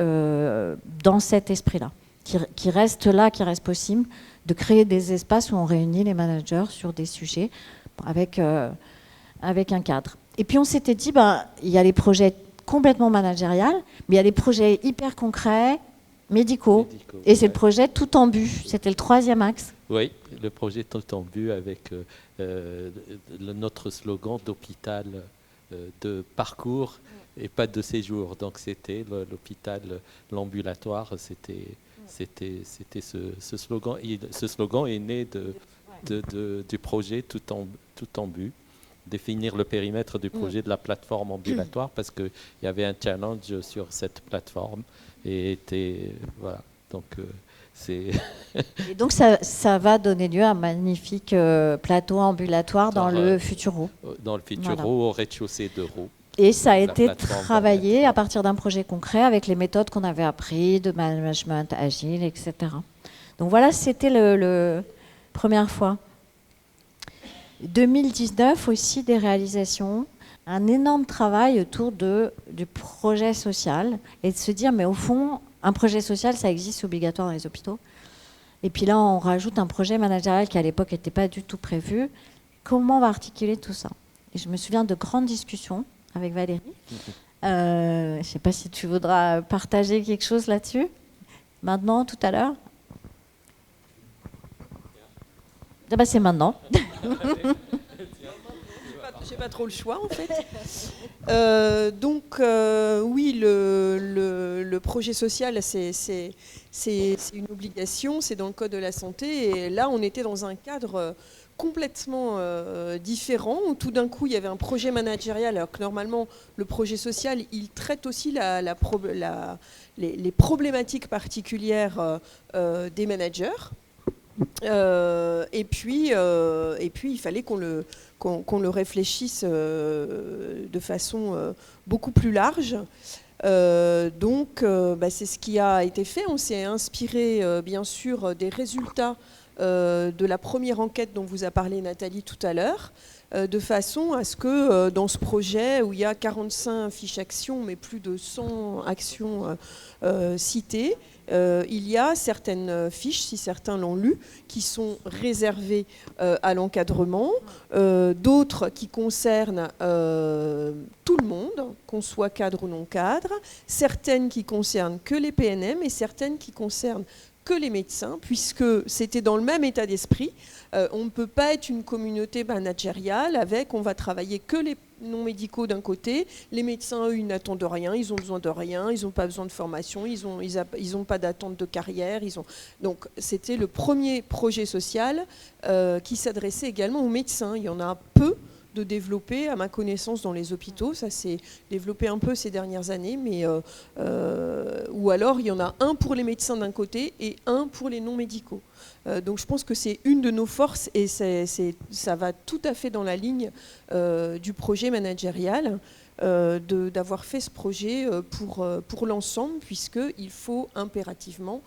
dans cet esprit-là, qui reste là, qui reste possible, de créer des espaces où on réunit les managers sur des sujets avec un cadre. Et puis on s'était dit, il y a les projets complètement managériels, mais il y a les projets hyper concrets, médicaux. Et c'est le projet tout en but. C'était le 3e axe. Oui, le projet tout en but avec notre slogan d'hôpital de parcours et pas de séjour. Donc c'était l'hôpital, l'ambulatoire, c'était ce slogan. Ce slogan est né du projet tout en but. Définir le périmètre du projet de la plateforme ambulatoire parce qu'il y avait un challenge sur cette plateforme et voilà. Donc, c'est... Et donc ça va donner lieu à un magnifique plateau ambulatoire dans le Futuro. Dans le Futuro, Voilà. au rez-de-chaussée d'Euro. Et ça a La été plateforme travaillé à partir d'un projet concret avec les méthodes qu'on avait apprises de management agile, etc. Donc voilà, c'était le première fois. 2019 aussi des réalisations, un énorme travail autour du projet social et de se dire mais au fond un projet social ça existe obligatoire dans les hôpitaux. Et puis là on rajoute un projet managérial qui à l'époque n'était pas du tout prévu. Comment on va articuler tout ça? Et je me souviens de grandes discussions avec Valérie. Je ne sais pas si tu voudras partager quelque chose là-dessus. Maintenant, tout à l'heure. Ah bah, c'est maintenant. J'ai pas trop le choix en fait. Oui, le projet social, c'est une obligation, c'est dans le code de la santé. Et là, on était dans un cadre complètement différent, où tout d'un coup il y avait un projet managérial, alors que normalement le projet social il traite aussi les problématiques particulières des managers. Et puis il fallait qu'on le réfléchisse de façon beaucoup plus large. C'est ce qui a été fait. On s'est inspiré bien sûr des résultats de la première enquête dont vous a parlé Nathalie tout à l'heure, de façon à ce que dans ce projet où il y a 45 fiches actions mais plus de 100 actions citées, il y a certaines fiches, si certains l'ont lu, qui sont réservées à l'encadrement, d'autres qui concernent tout le monde, qu'on soit cadre ou non cadre, certaines qui concernent que les PNM et certaines qui concernent que les médecins, puisque c'était dans le même état d'esprit. On ne peut pas être une communauté managériale avec, on va travailler que les non-médicaux d'un côté, les médecins, eux, ils n'attendent rien, ils ont besoin de rien, ils n'ont pas besoin de formation, ils ont pas d'attente de carrière. Donc c'était le premier projet social qui s'adressait également aux médecins. Il y en a peu de développer, à ma connaissance, dans les hôpitaux. Ça s'est développé un peu ces dernières années, mais ou alors il y en a un pour les médecins d'un côté et un pour les non-médicaux. Donc je pense que c'est une de nos forces et ça va tout à fait dans la ligne du projet managérial, d'avoir fait ce projet pour l'ensemble, puisqu'il faut impérativement,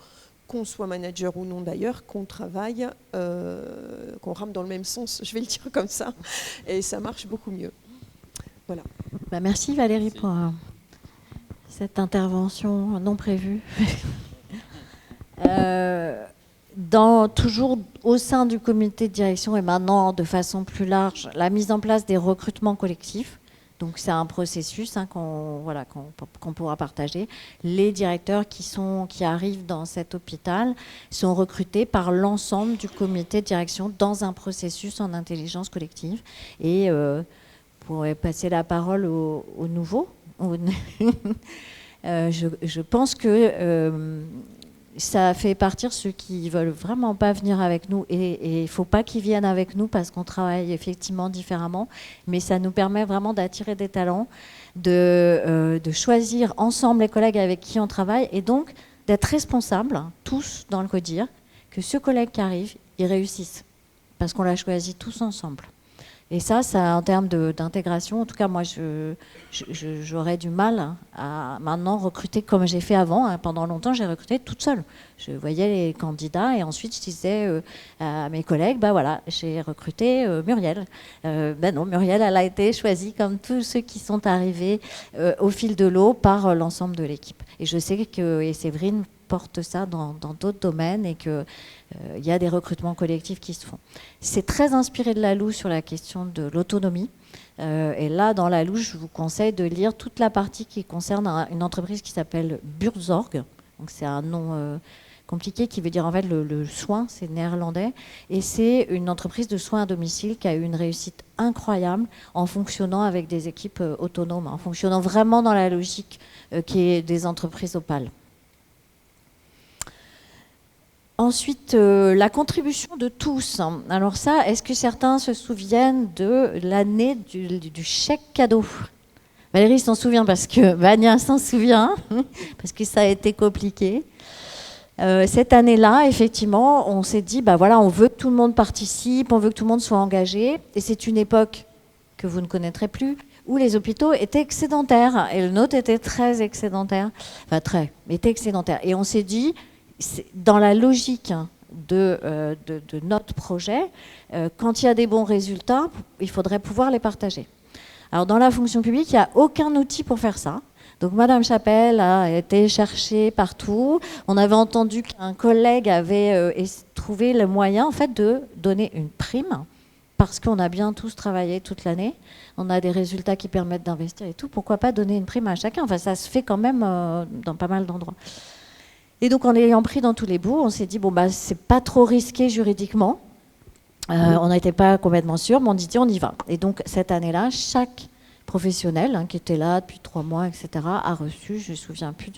qu'on soit manager ou non d'ailleurs, qu'on travaille, qu'on rame dans le même sens, je vais le dire comme ça, et ça marche beaucoup mieux. Voilà. Bah, merci Valérie pour cette intervention non prévue. Toujours au sein du comité de direction et maintenant de façon plus large, la mise en place des recrutements collectifs. Donc c'est un processus qu'on pourra partager. Les directeurs qui arrivent dans cet hôpital sont recrutés par l'ensemble du comité de direction dans un processus en intelligence collective. Et pour passer la parole aux nouveaux, je pense que ça fait partir ceux qui veulent vraiment pas venir avec nous, et il faut pas qu'ils viennent avec nous parce qu'on travaille effectivement différemment, mais ça nous permet vraiment d'attirer des talents, de choisir ensemble les collègues avec qui on travaille, et donc d'être responsables tous dans le CODIR que ce collègue qui arrive, il réussisse parce qu'on l'a choisi tous ensemble. Et ça en termes d'intégration, en tout cas, moi, j'aurais du mal à maintenant recruter comme j'ai fait avant. Pendant longtemps, j'ai recruté toute seule. Je voyais les candidats et ensuite, je disais à mes collègues, bah voilà, j'ai recruté Muriel. Non, Muriel, elle a été choisie comme tous ceux qui sont arrivés au fil de l'eau par l'ensemble de l'équipe. Et je sais que Séverine porte ça dans d'autres domaines et qu'il y a des recrutements collectifs qui se font. C'est très inspiré de Lalou sur la question de l'autonomie. Et là, dans Lalou, je vous conseille de lire toute la partie qui concerne une entreprise qui s'appelle Buurtzorg. Donc c'est un nom compliqué qui veut dire en fait le soin, c'est néerlandais. Et c'est une entreprise de soins à domicile qui a eu une réussite incroyable en fonctionnant avec des équipes autonomes, en fonctionnant vraiment dans la logique qui est des entreprises opales. Ensuite, la contribution de tous. Alors ça, est-ce que certains se souviennent de l'année du chèque cadeau? Valérie s'en souvient parce que Vania s'en souvient, parce que ça a été compliqué. Cette année-là, effectivement, on s'est dit, bah voilà, on veut que tout le monde participe, on veut que tout le monde soit engagé. Et c'est une époque que vous ne connaîtrez plus, où les hôpitaux étaient excédentaires. Et le nôtre était très excédentaire. Enfin, était excédentaire. Et on s'est dit, dans la logique de notre projet, quand il y a des bons résultats, il faudrait pouvoir les partager. Alors, dans la fonction publique, il n'y a aucun outil pour faire ça. Donc, Madame Chapelle a été cherchée partout. On avait entendu qu'un collègue avait trouvé le moyen, en fait, de donner une prime, parce qu'on a bien tous travaillé toute l'année. On a des résultats qui permettent d'investir et tout. Pourquoi pas donner une prime à chacun? Enfin, ça se fait quand même dans pas mal d'endroits. Et donc, en l'ayant pris dans tous les bouts, on s'est dit, bon, bah, c'est pas trop risqué juridiquement. On n'était pas complètement sûr, mais on dit, on y va. Et donc, cette année-là, chaque professionnel qui était là depuis 3 mois, etc., a reçu, je ne me souviens plus,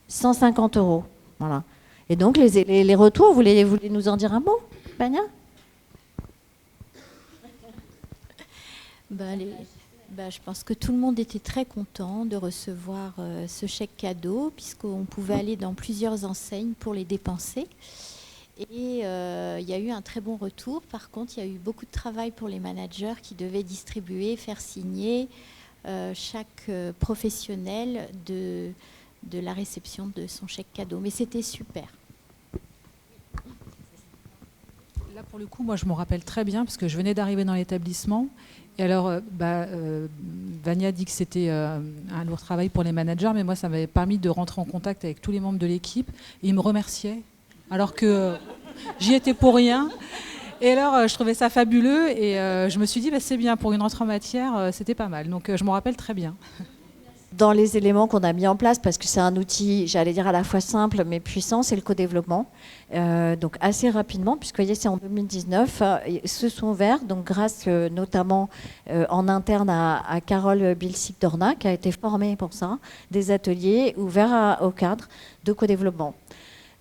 150 €. Voilà. Et donc, les retours, vous voulez nous en dire un mot, Bania? Je pense que tout le monde était très content de recevoir ce chèque cadeau, puisqu'on pouvait aller dans plusieurs enseignes pour les dépenser. Et il y a eu un très bon retour. Par contre, il y a eu beaucoup de travail pour les managers qui devaient distribuer, faire signer chaque professionnel de la réception de son chèque cadeau. Mais c'était super. Là, pour le coup, moi, je m'en rappelle très bien parce que je venais d'arriver dans l'établissement. Et alors, Vania dit que c'était un lourd travail pour les managers, mais moi, ça m'avait permis de rentrer en contact avec tous les membres de l'équipe. Et ils me remerciaient, alors que j'y étais pour rien. Et alors, je trouvais ça fabuleux. Et je me suis dit, c'est bien, pour une rentrée en matière, c'était pas mal. Donc, je m'en rappelle très bien. Dans les éléments qu'on a mis en place, parce que c'est un outil, j'allais dire à la fois simple mais puissant, c'est le co-développement. Donc assez rapidement, puisque vous voyez, c'est en 2019, se sont ouverts, donc grâce notamment en interne à Carole Bilsic-Dorna, qui a été formée pour ça, des ateliers ouverts au cadre de co-développement.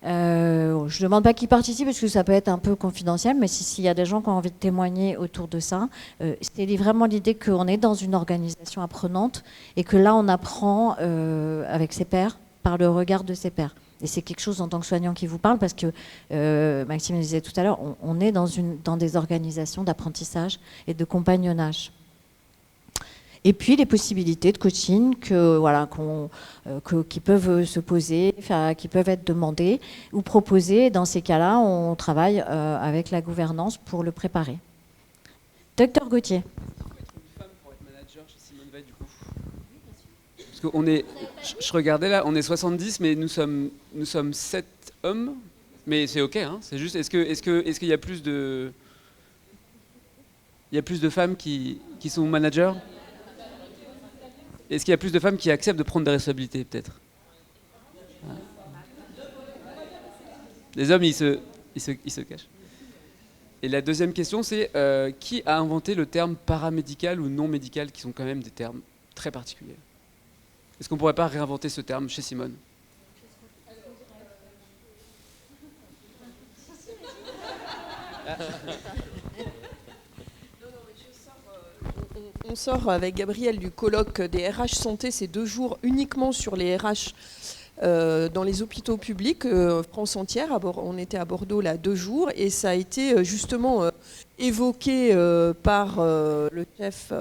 Je ne demande pas qui participe parce que ça peut être un peu confidentiel, mais s'il y a des gens qui ont envie de témoigner autour de ça, c'est vraiment l'idée qu'on est dans une organisation apprenante et que là on apprend avec ses pairs, par le regard de ses pairs. Et c'est quelque chose en tant que soignant qui vous parle parce que Maxime le disait tout à l'heure, on est dans des organisations d'apprentissage et de compagnonnage. Et puis les possibilités de coaching qui peuvent se poser, qui peuvent être demandées ou proposées. Dans ces cas-là, on travaille avec la gouvernance pour le préparer. Docteur Gauthier. Une femme pour être manager chez Simone Veil, du coup. Parce qu'on est, je regardais là, on est 70, mais nous sommes 7 hommes. Mais c'est ok, hein, c'est juste, est-ce qu'il y a plus de, femmes qui sont managers? Est-ce qu'il y a plus de femmes qui acceptent de prendre des responsabilités, peut-être? Les hommes, ils se cachent. Et la deuxième question, c'est qui a inventé le terme paramédical ou non médical, qui sont quand même des termes très particuliers? Est-ce qu'on ne pourrait pas réinventer ce terme chez Simone? On sort avec Gabriel du colloque des RH Santé ces 2 jours uniquement sur les RH dans les hôpitaux publics, France entière. On était à Bordeaux là 2 jours et ça a été justement évoqué par le chef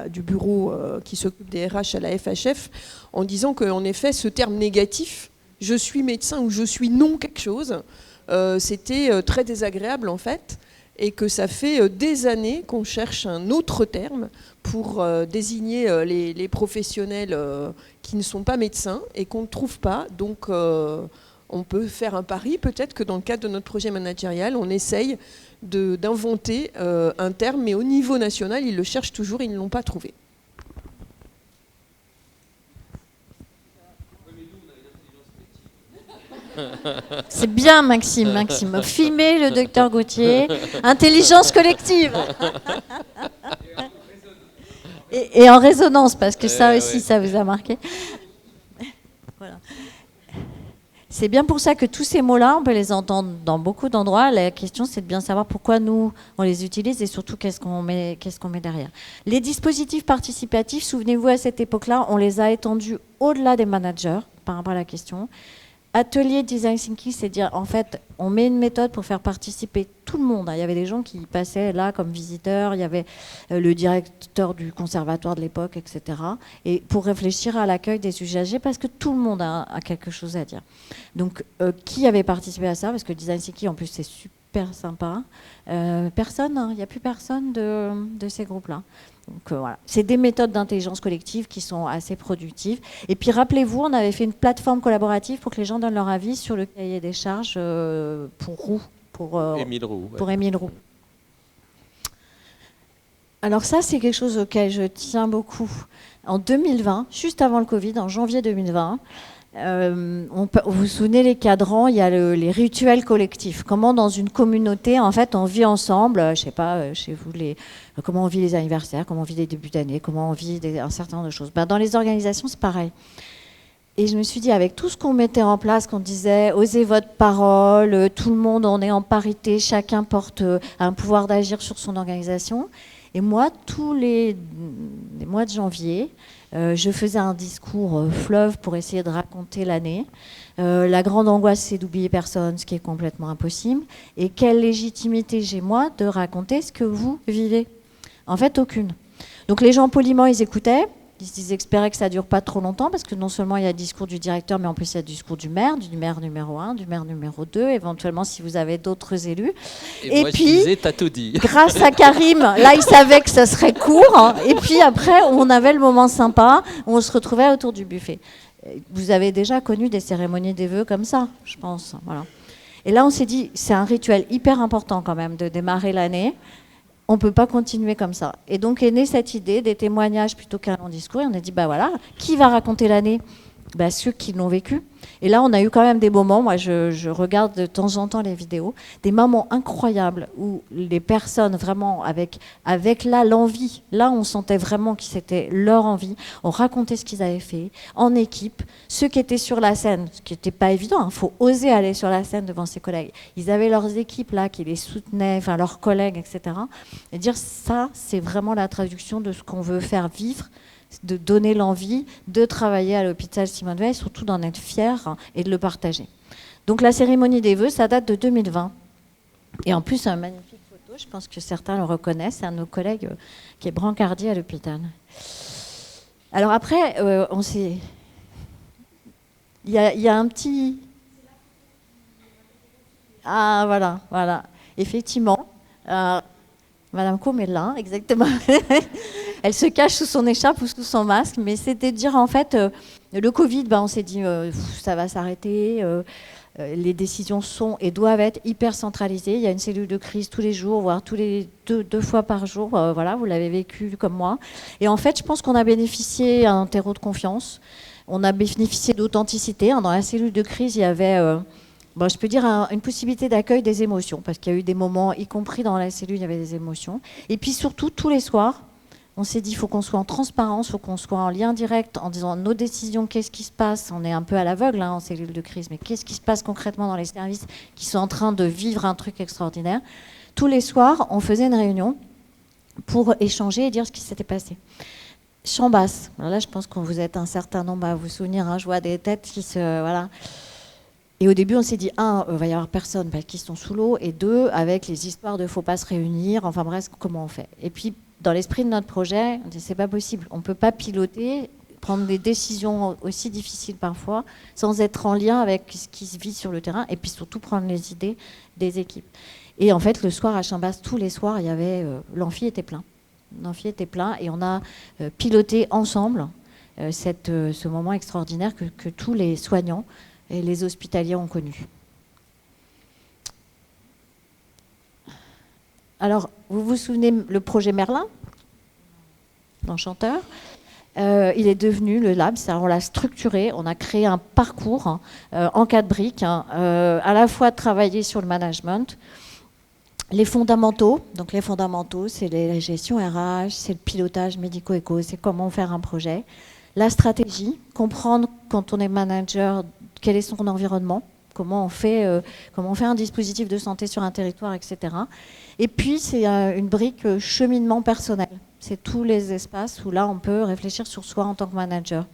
du bureau qui s'occupe des RH à la FHF en disant qu'en effet ce terme négatif, je suis médecin ou je suis non quelque chose, c'était très désagréable en fait. Et que ça fait des années qu'on cherche un autre terme pour désigner les professionnels qui ne sont pas médecins et qu'on ne trouve pas. Donc on peut faire un pari, peut-être que dans le cadre de notre projet managérial, on essaye d'inventer un terme, mais au niveau national, ils le cherchent toujours, ils ne l'ont pas trouvé. C'est bien, Maxime. Filmez le docteur Gauthier. Intelligence collective. Et en résonance, parce que ça aussi, ça vous a marqué. Voilà. C'est bien pour ça que tous ces mots-là, on peut les entendre dans beaucoup d'endroits. La question, c'est de bien savoir pourquoi nous, on les utilise et surtout qu'est-ce qu'on met derrière. Les dispositifs participatifs, souvenez-vous, à cette époque-là, on les a étendus au-delà des managers. par rapport à la question. Atelier design thinking, c'est dire, en fait, on met une méthode pour faire participer tout le monde. Il y avait des gens qui passaient là comme visiteurs, il y avait le directeur du conservatoire de l'époque, etc. Et pour réfléchir à l'accueil des usagers, parce que tout le monde a quelque chose à dire. Donc, qui avait participé à ça? Parce que design thinking, en plus, c'est super sympa. Personne, hein, il n'y a plus personne de ces groupes-là. Donc voilà, c'est des méthodes d'intelligence collective qui sont assez productives. Et puis rappelez-vous, on avait fait une plateforme collaborative pour que les gens donnent leur avis sur le cahier des charges pour Roux, pour Émile Roux. pour Émile Roux. Alors ça, c'est quelque chose auquel je tiens beaucoup. En 2020, juste avant le Covid, en janvier 2020, vous vous souvenez les cadrans, il y a les rituels collectifs. Comment dans une communauté, en fait, on vit ensemble, je sais pas, chez vous, comment on vit les anniversaires, comment on vit les débuts d'année, comment on vit un certain nombre de choses. Ben, dans les organisations, c'est pareil. Et je me suis dit, avec tout ce qu'on mettait en place, qu'on disait, osez votre parole, tout le monde, on est en parité, chacun porte un pouvoir d'agir sur son organisation. Et moi, tous les mois de janvier, je faisais un discours fleuve pour essayer de raconter l'année. La grande angoisse, c'est d'oublier personne, ce qui est complètement impossible. Et quelle légitimité j'ai, moi, de raconter ce que vous vivez? En fait, aucune. Donc les gens, poliment, ils écoutaient. Ils espéraient que ça ne dure pas trop longtemps, parce que non seulement il y a le discours du directeur, mais en plus il y a le discours du maire numéro 1, du maire numéro 2, éventuellement si vous avez d'autres élus. Et moi, puis, je disais, t'as tout dit. grâce à Karim, là il savait que ça serait court, hein, et puis après on avait le moment sympa, où on se retrouvait autour du buffet. Vous avez déjà connu des cérémonies des vœux comme ça, je pense. Voilà. Et là on s'est dit, c'est un rituel hyper important quand même de démarrer l'année. On ne peut pas continuer comme ça. Et donc est née cette idée des témoignages plutôt qu'un long discours. Et on a dit, bah voilà, qui va raconter l'année? Bah, ceux qui l'ont vécu. Et là, on a eu quand même des moments, moi je regarde de temps en temps les vidéos, des moments incroyables où les personnes vraiment avec là l'envie, là on sentait vraiment que c'était leur envie, on racontait ce qu'ils avaient fait en équipe, ceux qui étaient sur la scène, ce qui n'était pas évident, il faut oser aller sur la scène devant ses collègues. Ils avaient leurs équipes là qui les soutenaient, enfin leurs collègues, etc. Et dire ça, c'est vraiment la traduction de ce qu'on veut faire vivre, de donner l'envie de travailler à l'hôpital Simone Veil, surtout d'en être fier et de le partager. Donc la cérémonie des vœux, ça date de 2020. Et en plus, un magnifique photo, je pense que certains le reconnaissent, c'est un de nos collègues qui est brancardier à l'hôpital. Alors après, on s'est... Il y a un petit... Ah, voilà. Effectivement. Madame Combe est là, exactement. Elle se cache sous son écharpe ou sous son masque, mais c'était de dire en fait, le Covid, on s'est dit ça va s'arrêter, les décisions sont et doivent être hyper centralisées. Il y a une cellule de crise tous les jours, voire tous les deux fois par jour. Voilà, vous l'avez vécu comme moi. Et en fait, je pense qu'on a bénéficié d'un terreau de confiance. On a bénéficié d'authenticité. Dans la cellule de crise, il y avait... je peux dire une possibilité d'accueil des émotions, parce qu'il y a eu des moments, y compris dans la cellule, il y avait des émotions. Et puis surtout, tous les soirs, on s'est dit, il faut qu'on soit en transparence, il faut qu'on soit en lien direct, en disant nos décisions, qu'est-ce qui se passe? On est un peu à l'aveugle en cellule de crise, mais qu'est-ce qui se passe concrètement dans les services qui sont en train de vivre un truc extraordinaire? Tous les soirs, on faisait une réunion pour échanger et dire ce qui s'était passé. Champ basse. Alors là, je pense que vous êtes un certain nombre à vous souvenir. Je vois des têtes qui se... Voilà. Et au début, on s'est dit, il va y avoir personne parce qu'ils sont sous l'eau, et deux, avec les histoires de ne faut pas se réunir, enfin bref, comment on fait? Et puis, dans l'esprit de notre projet, on dit, c'est pas possible, on ne peut pas piloter, prendre des décisions aussi difficiles parfois, sans être en lien avec ce qui se vit sur le terrain, et puis surtout prendre les idées des équipes. Et en fait, le soir à Chambas, tous les soirs, il y avait, l'amphi était plein. L'amphi était plein, et on a piloté ensemble ce moment extraordinaire que tous les soignants et les hospitaliers ont connu. Alors, vous vous souvenez le projet Merlin, l'enchanteur, il est devenu le lab, on l'a structuré, on a créé un parcours en 4 briques, à la fois travailler sur le management, les fondamentaux. Donc les fondamentaux, c'est la gestion RH, c'est le pilotage médico-éco, c'est comment faire un projet. La stratégie, comprendre quand on est manager quel est son environnement, comment on fait un dispositif de santé sur un territoire, etc. Et puis c'est une brique cheminement personnel. C'est tous les espaces où là on peut réfléchir sur soi en tant que manager.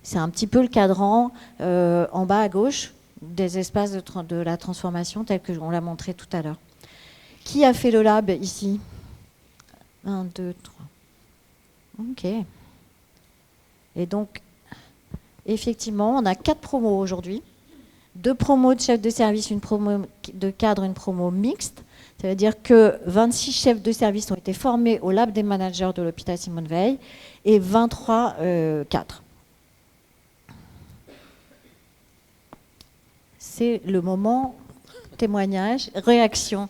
C'est un petit peu le cadran en bas à gauche des espaces de la transformation tel que on l'a montré tout à l'heure. Qui a fait le lab ici? 1, 2, 3. Ok. Et donc, effectivement, on a 4 promos aujourd'hui. 2 promos de chefs de service, une promo de cadre, une promo mixte. Ça veut dire que 26 chefs de service ont été formés au lab des managers de l'hôpital Simone Veil et 23 cadres. C'est le moment témoignage, réaction.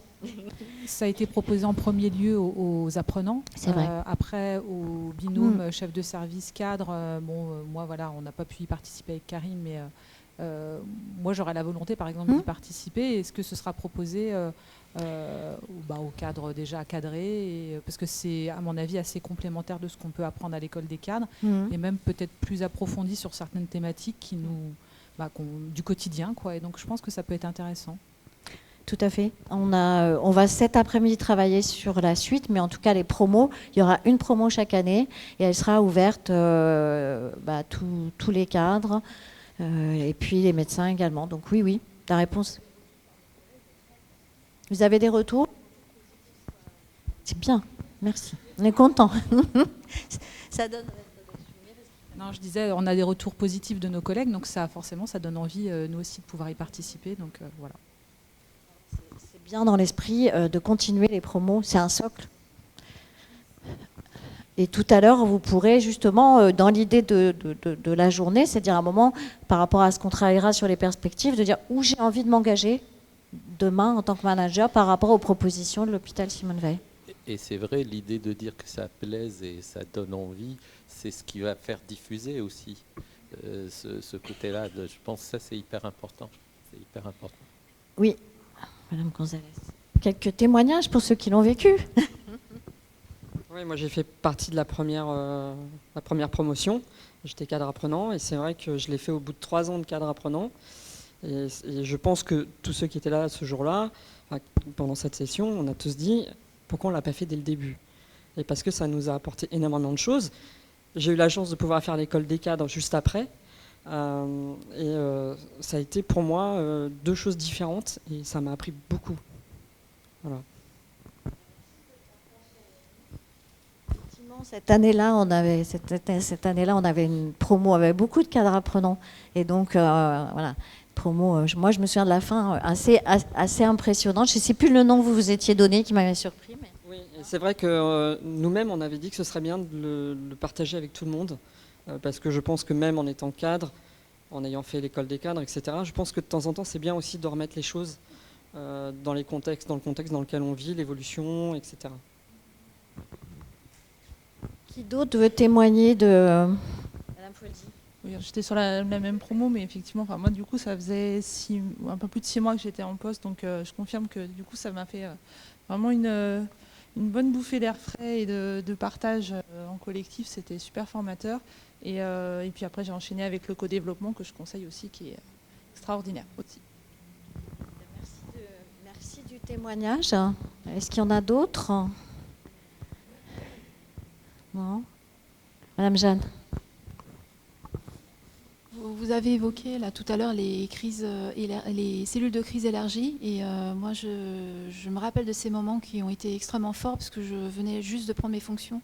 Ça a été proposé en premier lieu aux apprenants. C'est vrai. Après, au binôme chef de service cadre. Moi, voilà, on n'a pas pu y participer avec Karim, mais moi, j'aurais la volonté, par exemple, d'y participer. Est-ce que ce sera proposé au cadre déjà cadré parce que c'est, à mon avis, assez complémentaire de ce qu'on peut apprendre à l'école des cadres, et même peut-être plus approfondi sur certaines thématiques qui nous, du quotidien, quoi. Et donc, je pense que ça peut être intéressant. Tout à fait. On va cet après-midi travailler sur la suite, mais en tout cas les promos, il y aura une promo chaque année et elle sera ouverte tous les cadres et puis les médecins également. Donc oui, la réponse. Vous avez des retours? C'est bien, merci. On est content. Ça donne. Non, je disais, on a des retours positifs de nos collègues, donc ça donne envie, nous aussi, de pouvoir y participer. Donc voilà. C'est bien dans l'esprit de continuer les promos, c'est un socle. Et tout à l'heure, vous pourrez justement, dans l'idée de la journée, c'est-à-dire un moment par rapport à ce qu'on travaillera sur les perspectives, de dire où j'ai envie de m'engager demain en tant que manager par rapport aux propositions de l'hôpital Simone Veil. Et c'est vrai, l'idée de dire que ça plaise et ça donne envie, c'est ce qui va faire diffuser aussi ce côté-là. Je pense que ça, c'est hyper important. C'est hyper important. Oui, Madame Gonzalez. Quelques témoignages pour ceux qui l'ont vécu. Oui, moi j'ai fait partie de la première promotion. J'étais cadre apprenant et c'est vrai que je l'ai fait au bout de 3 ans de cadre apprenant. Et je pense que tous ceux qui étaient là ce jour-là, pendant cette session, on a tous dit pourquoi on ne l'a pas fait dès le début. Et parce que ça nous a apporté énormément de choses. J'ai eu la chance de pouvoir faire l'école des cadres juste après. Ça a été pour moi 2 choses différentes et ça m'a appris beaucoup. Voilà. Cette année-là, on avait une promo avec beaucoup de cadres apprenants. Et donc, voilà, promo, moi je me souviens de la fin assez impressionnante. Je ne sais plus le nom que vous vous étiez donné qui m'avait surpris. Mais... Oui, c'est vrai que nous-mêmes, on avait dit que ce serait bien de le partager avec tout le monde. Parce que je pense que même en étant cadre, en ayant fait l'école des cadres, etc., je pense que de temps en temps, c'est bien aussi de remettre les choses dans le contexte dans lequel on vit, l'évolution, etc. Qui d'autre veut témoigner de... Madame Foldy? Oui, j'étais sur la même promo, mais effectivement, moi, du coup, ça faisait un peu plus de 6 mois que j'étais en poste, donc je confirme que du coup, ça m'a fait vraiment une bonne bouffée d'air frais et de partage en collectif. C'était super formateur. Et puis après, j'ai enchaîné avec le co-développement que je conseille aussi, qui est extraordinaire aussi. Merci du témoignage. Est-ce qu'il y en a d'autres? Non. Madame Jeanne. Vous avez évoqué là tout à l'heure les crises, les cellules de crise élargies, et moi je me rappelle de ces moments qui ont été extrêmement forts parce que je venais juste de prendre mes fonctions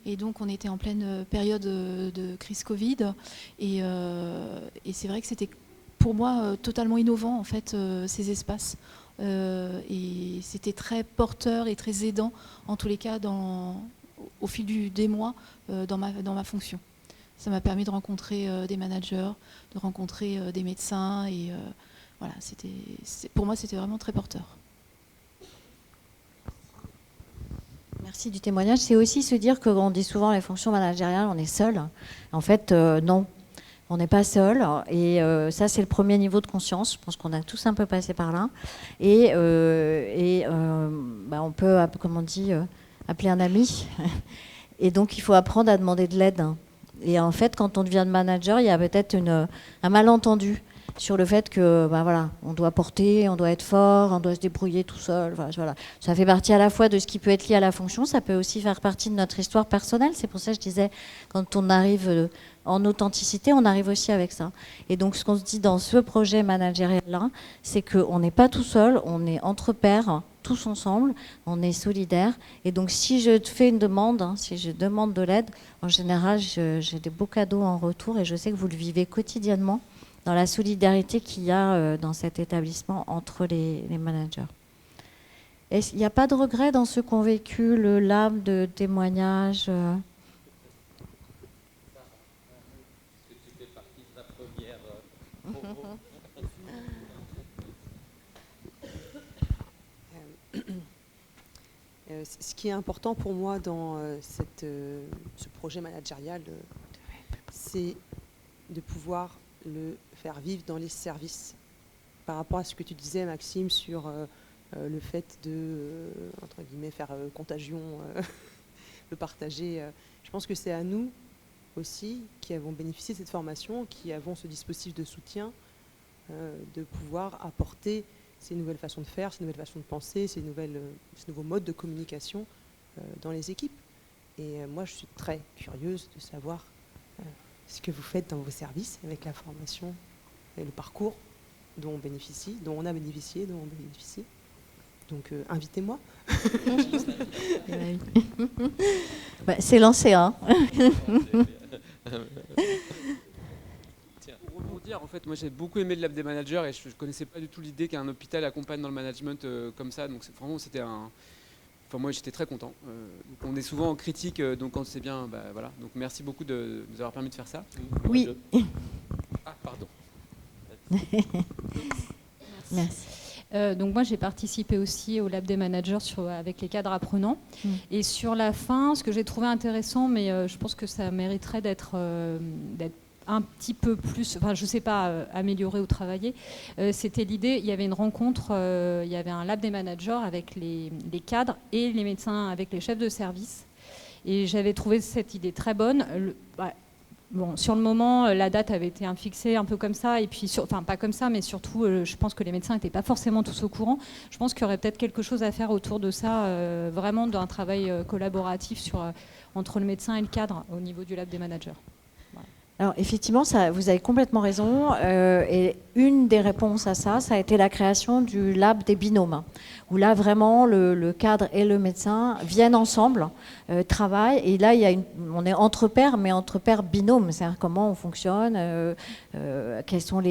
et donc on était en pleine période de crise Covid et c'est vrai que c'était pour moi totalement innovant en fait ces espaces et c'était très porteur et très aidant en tous les cas au fil des mois dans ma fonction. Ça m'a permis de rencontrer des managers, de rencontrer des médecins et voilà, pour moi c'était vraiment très porteur. Merci du témoignage. C'est aussi se dire qu'on dit souvent les fonctions managériales, on est seul. En fait, non, on n'est pas seul. Et ça, c'est le premier niveau de conscience. Je pense qu'on a tous un peu passé par là. Et on peut, comme on dit, appeler un ami. Et donc, il faut apprendre à demander de l'aide. Et en fait, quand on devient manager, il y a peut-être un malentendu sur le fait que, voilà, on doit porter, on doit être fort, on doit se débrouiller tout seul. Voilà. Ça fait partie à la fois de ce qui peut être lié à la fonction, ça peut aussi faire partie de notre histoire personnelle. C'est pour ça que je disais, quand on arrive en authenticité, on arrive aussi avec ça. Et donc, ce qu'on se dit dans ce projet managérial-là, c'est qu'on n'est pas tout seul, on est entre pairs, tous ensemble, on est solidaires. Et donc, si je te fais une demande, si je demande de l'aide, en général, j'ai des beaux cadeaux en retour et je sais que vous le vivez quotidiennement dans la solidarité qu'il y a dans cet établissement entre les managers. Il n'y a pas de regret dans ceux qui ont vécu le lab de témoignage Ce qui est important pour moi dans ce projet managérial, c'est de pouvoir le faire vivre dans les services. Par rapport à ce que tu disais, Maxime, sur le fait de, entre guillemets, faire contagion, le partager, je pense que c'est à nous aussi, qui avons bénéficié de cette formation, qui avons ce dispositif de soutien, de pouvoir apporter ces nouvelles façons de faire, ces nouvelles façons de penser, ces nouveaux modes de communication dans les équipes. Et moi, je suis très curieuse de savoir ce que vous faites dans vos services avec la formation et le parcours dont on bénéficie, dont on a bénéficié, dont on bénéficie. Donc, invitez-moi. C'est lancé, hein. Pour rebondir, en fait, moi j'ai beaucoup aimé le Lab des managers et je ne connaissais pas du tout l'idée qu'un hôpital accompagne dans le management comme ça. Donc vraiment, c'était un... Enfin, moi j'étais très content. Donc, on est souvent en critique, donc quand c'est bien, bah, voilà. Donc merci beaucoup de nous avoir permis de faire ça. Oui. Ah, pardon. Merci. Donc moi j'ai participé aussi au Lab des managers avec les cadres apprenants. Et sur la fin, ce que j'ai trouvé intéressant, mais je pense que ça mériterait d'être un petit peu plus, enfin je ne sais pas, amélioré ou travaillé, c'était l'idée, il y avait une rencontre, il y avait un Lab des managers avec les cadres et les médecins avec les chefs de service. Et j'avais trouvé cette idée très bonne. Bon, sur le moment, la date avait été fixée un peu comme ça, et puis, enfin pas comme ça, mais surtout, je pense que les médecins n'étaient pas forcément tous au courant. Je pense qu'il y aurait peut-être quelque chose à faire autour de ça, vraiment d'un travail collaboratif entre le médecin et le cadre au niveau du Lab des managers. Voilà. Alors effectivement, vous avez complètement raison. Et une des réponses à ça, ça a été la création du Lab des binômes, où là vraiment le cadre et le médecin viennent ensemble, travaillent. Et là, on est entre pairs, mais entre pairs binômes. C'est-à-dire comment on fonctionne, quelles sont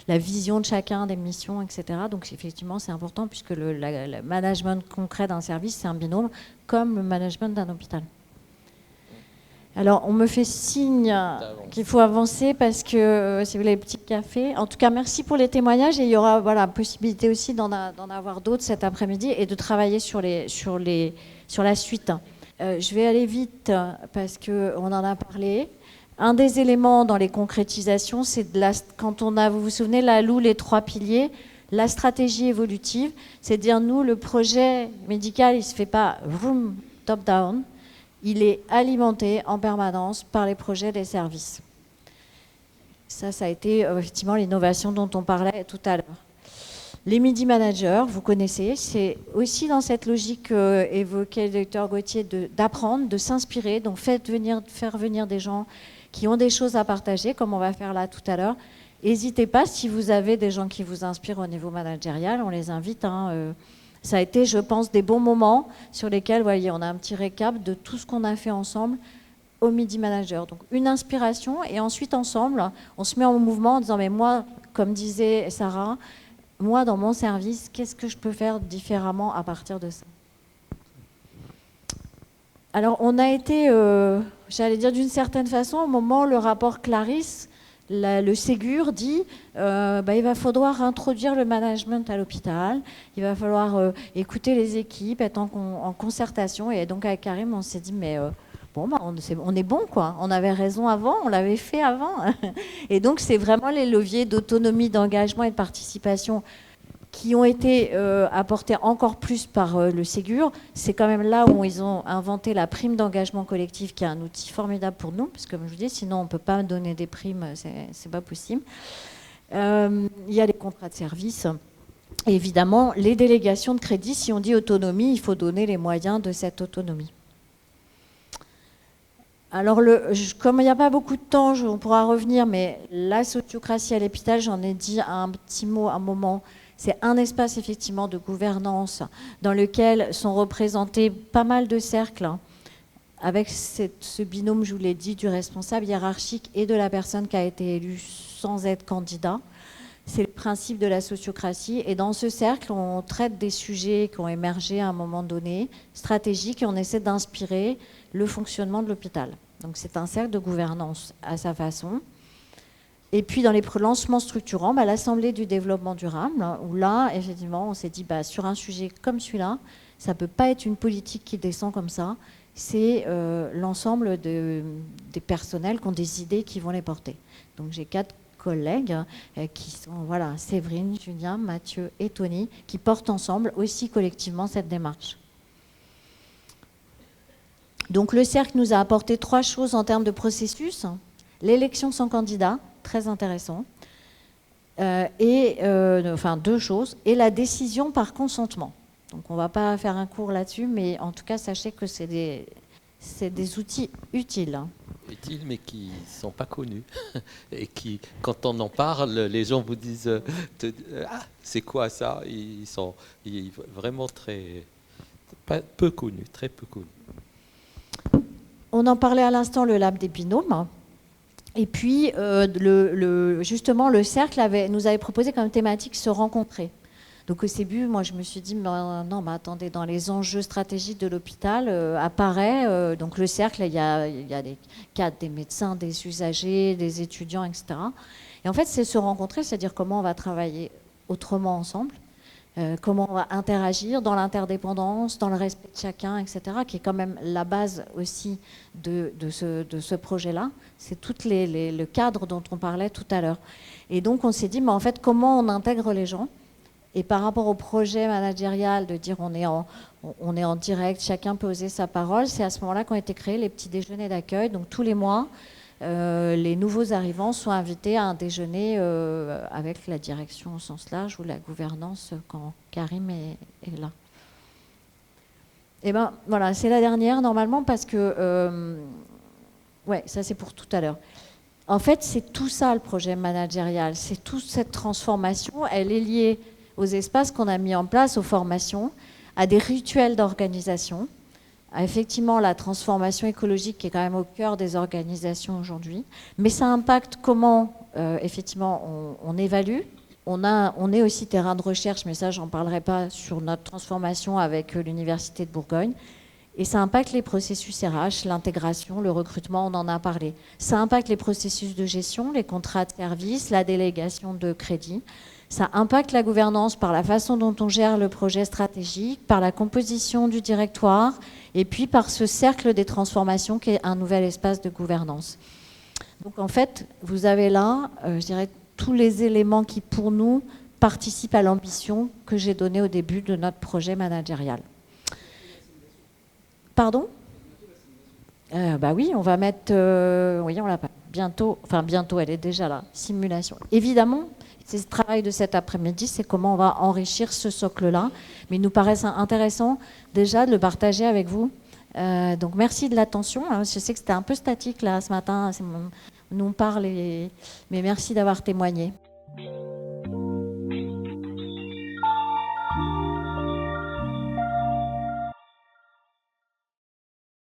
la vision de chacun des missions, etc. Donc effectivement, c'est important puisque le management concret d'un service, c'est un binôme, comme le management d'un hôpital. Alors, on me fait signe qu'il faut avancer parce que si vous voulez, les petits cafés. En tout cas, merci pour les témoignages et il y aura possibilité aussi d'en avoir d'autres cet après-midi et de travailler sur la suite. Je vais aller vite parce qu'on en a parlé. Un des éléments dans les concrétisations, c'est quand vous vous souvenez, la LOU, les 3 piliers, la stratégie évolutive, c'est dire nous, le projet médical, il ne se fait pas top-down. Il est alimenté en permanence par les projets des services. Ça a été effectivement l'innovation dont on parlait tout à l'heure. Les Midi Managers, vous connaissez, c'est aussi dans cette logique évoquée le docteur Gauthier d'apprendre, de s'inspirer, donc faire venir des gens qui ont des choses à partager, comme on va faire là tout à l'heure. N'hésitez pas, si vous avez des gens qui vous inspirent au niveau managérial, on les invite. Ça a été, je pense, des bons moments sur lesquels, voyez, on a un petit récap de tout ce qu'on a fait ensemble au Midi Manager. Donc une inspiration et ensuite ensemble, on se met en mouvement en disant mais moi, comme disait Sarah, moi dans mon service, qu'est-ce que je peux faire différemment à partir de ça? Alors on a été, j'allais dire d'une certaine façon, au moment où le rapport Clarisse, le Ségur dit il va falloir introduire le management à l'hôpital, il va falloir écouter les équipes, être en concertation. Et donc avec Karim, on s'est dit mais on est bon quoi, on avait raison avant, on l'avait fait avant. Et donc c'est vraiment les leviers d'autonomie, d'engagement et de participation qui ont été apportés encore plus par le Ségur. C'est quand même là où ils ont inventé la prime d'engagement collectif, qui est un outil formidable pour nous, parce que comme je vous dis, sinon on ne peut pas donner des primes, c'est pas possible. Il y a les contrats de service. Et évidemment, les délégations de crédit, si on dit autonomie, il faut donner les moyens de cette autonomie. Alors, comme il n'y a pas beaucoup de temps, on pourra revenir, mais la sociocratie à l'hôpital, j'en ai dit un petit mot à un moment. C'est un espace effectivement de gouvernance dans lequel sont représentés pas mal de cercles, avec ce binôme, je vous l'ai dit, du responsable hiérarchique et de la personne qui a été élue sans être candidat. C'est le principe de la sociocratie. Et dans ce cercle, on traite des sujets qui ont émergé à un moment donné, stratégiques, et on essaie d'inspirer le fonctionnement de l'hôpital. Donc c'est un cercle de gouvernance à sa façon. Et puis dans les lancements structurants, l'Assemblée du développement durable, où là, effectivement, on s'est dit, sur un sujet comme celui-là, ça ne peut pas être une politique qui descend comme ça, c'est l'ensemble des personnels qui ont des idées qui vont les porter. Donc j'ai 4 collègues qui sont Séverine, Julien, Mathieu et Tony, qui portent ensemble aussi collectivement cette démarche. Donc le cercle nous a apporté 3 choses en termes de processus. L'élection sans candidat, très intéressant, enfin 2 choses, et la décision par consentement. Donc on ne va pas faire un cours là-dessus, mais en tout cas sachez que c'est des outils utiles. Utiles, mais qui ne sont pas connus. Et qui, quand on en parle, les gens vous disent ah, c'est quoi ça? Ils sont vraiment peu connus, très peu connus. On en parlait à l'instant, le lab des binômes. Et puis, justement, le cercle nous avait proposé comme thématique se rencontrer. Donc au début, moi je me suis dit, non, mais attendez, dans les enjeux stratégiques de l'hôpital apparaît, donc le cercle, il y a des cadres, des médecins, des usagers, des étudiants, etc. Et en fait, c'est se rencontrer, c'est-à-dire comment on va travailler autrement ensemble, comment on va interagir dans l'interdépendance, dans le respect de chacun, etc., qui est quand même la base aussi de ce projet-là. C'est tout le cadre dont on parlait tout à l'heure. Et donc on s'est dit, en fait, comment on intègre les gens? Et par rapport au projet managérial, de dire on est en direct, chacun peut oser sa parole, c'est à ce moment-là qu'ont été créés les petits déjeuners d'accueil. Donc tous les mois, les nouveaux arrivants sont invités à un déjeuner avec la direction au sens large ou la gouvernance quand Karim est là. Et voilà, c'est la dernière normalement parce que... ouais, ça c'est pour tout à l'heure. En fait, c'est tout ça le projet managérial, c'est toute cette transformation, elle est liée aux espaces qu'on a mis en place, aux formations, à des rituels d'organisation, à effectivement la transformation écologique qui est quand même au cœur des organisations aujourd'hui. Mais ça impacte comment, effectivement, on évalue. On est aussi terrain de recherche, mais ça, j'en parlerai pas, sur notre transformation avec l'Université de Bourgogne. Et ça impacte les processus RH, l'intégration, le recrutement, on en a parlé. Ça impacte les processus de gestion, les contrats de service, la délégation de crédit. Ça impacte la gouvernance par la façon dont on gère le projet stratégique, par la composition du directoire, et puis par ce cercle des transformations qui est un nouvel espace de gouvernance. Donc en fait, vous avez là, je dirais, tous les éléments qui, pour nous, participent à l'ambition que j'ai donnée au début de notre projet managérial. Pardon ? Oui, on va mettre... oui, on l'a pas. Bientôt, elle est déjà là. Simulation. Évidemment, c'est le travail de cet après-midi, c'est comment on va enrichir ce socle-là. Mais il nous paraît intéressant déjà de le partager avec vous. Donc merci de l'attention. Je sais que c'était un peu statique là ce matin. Nous on parle, mais merci d'avoir témoigné.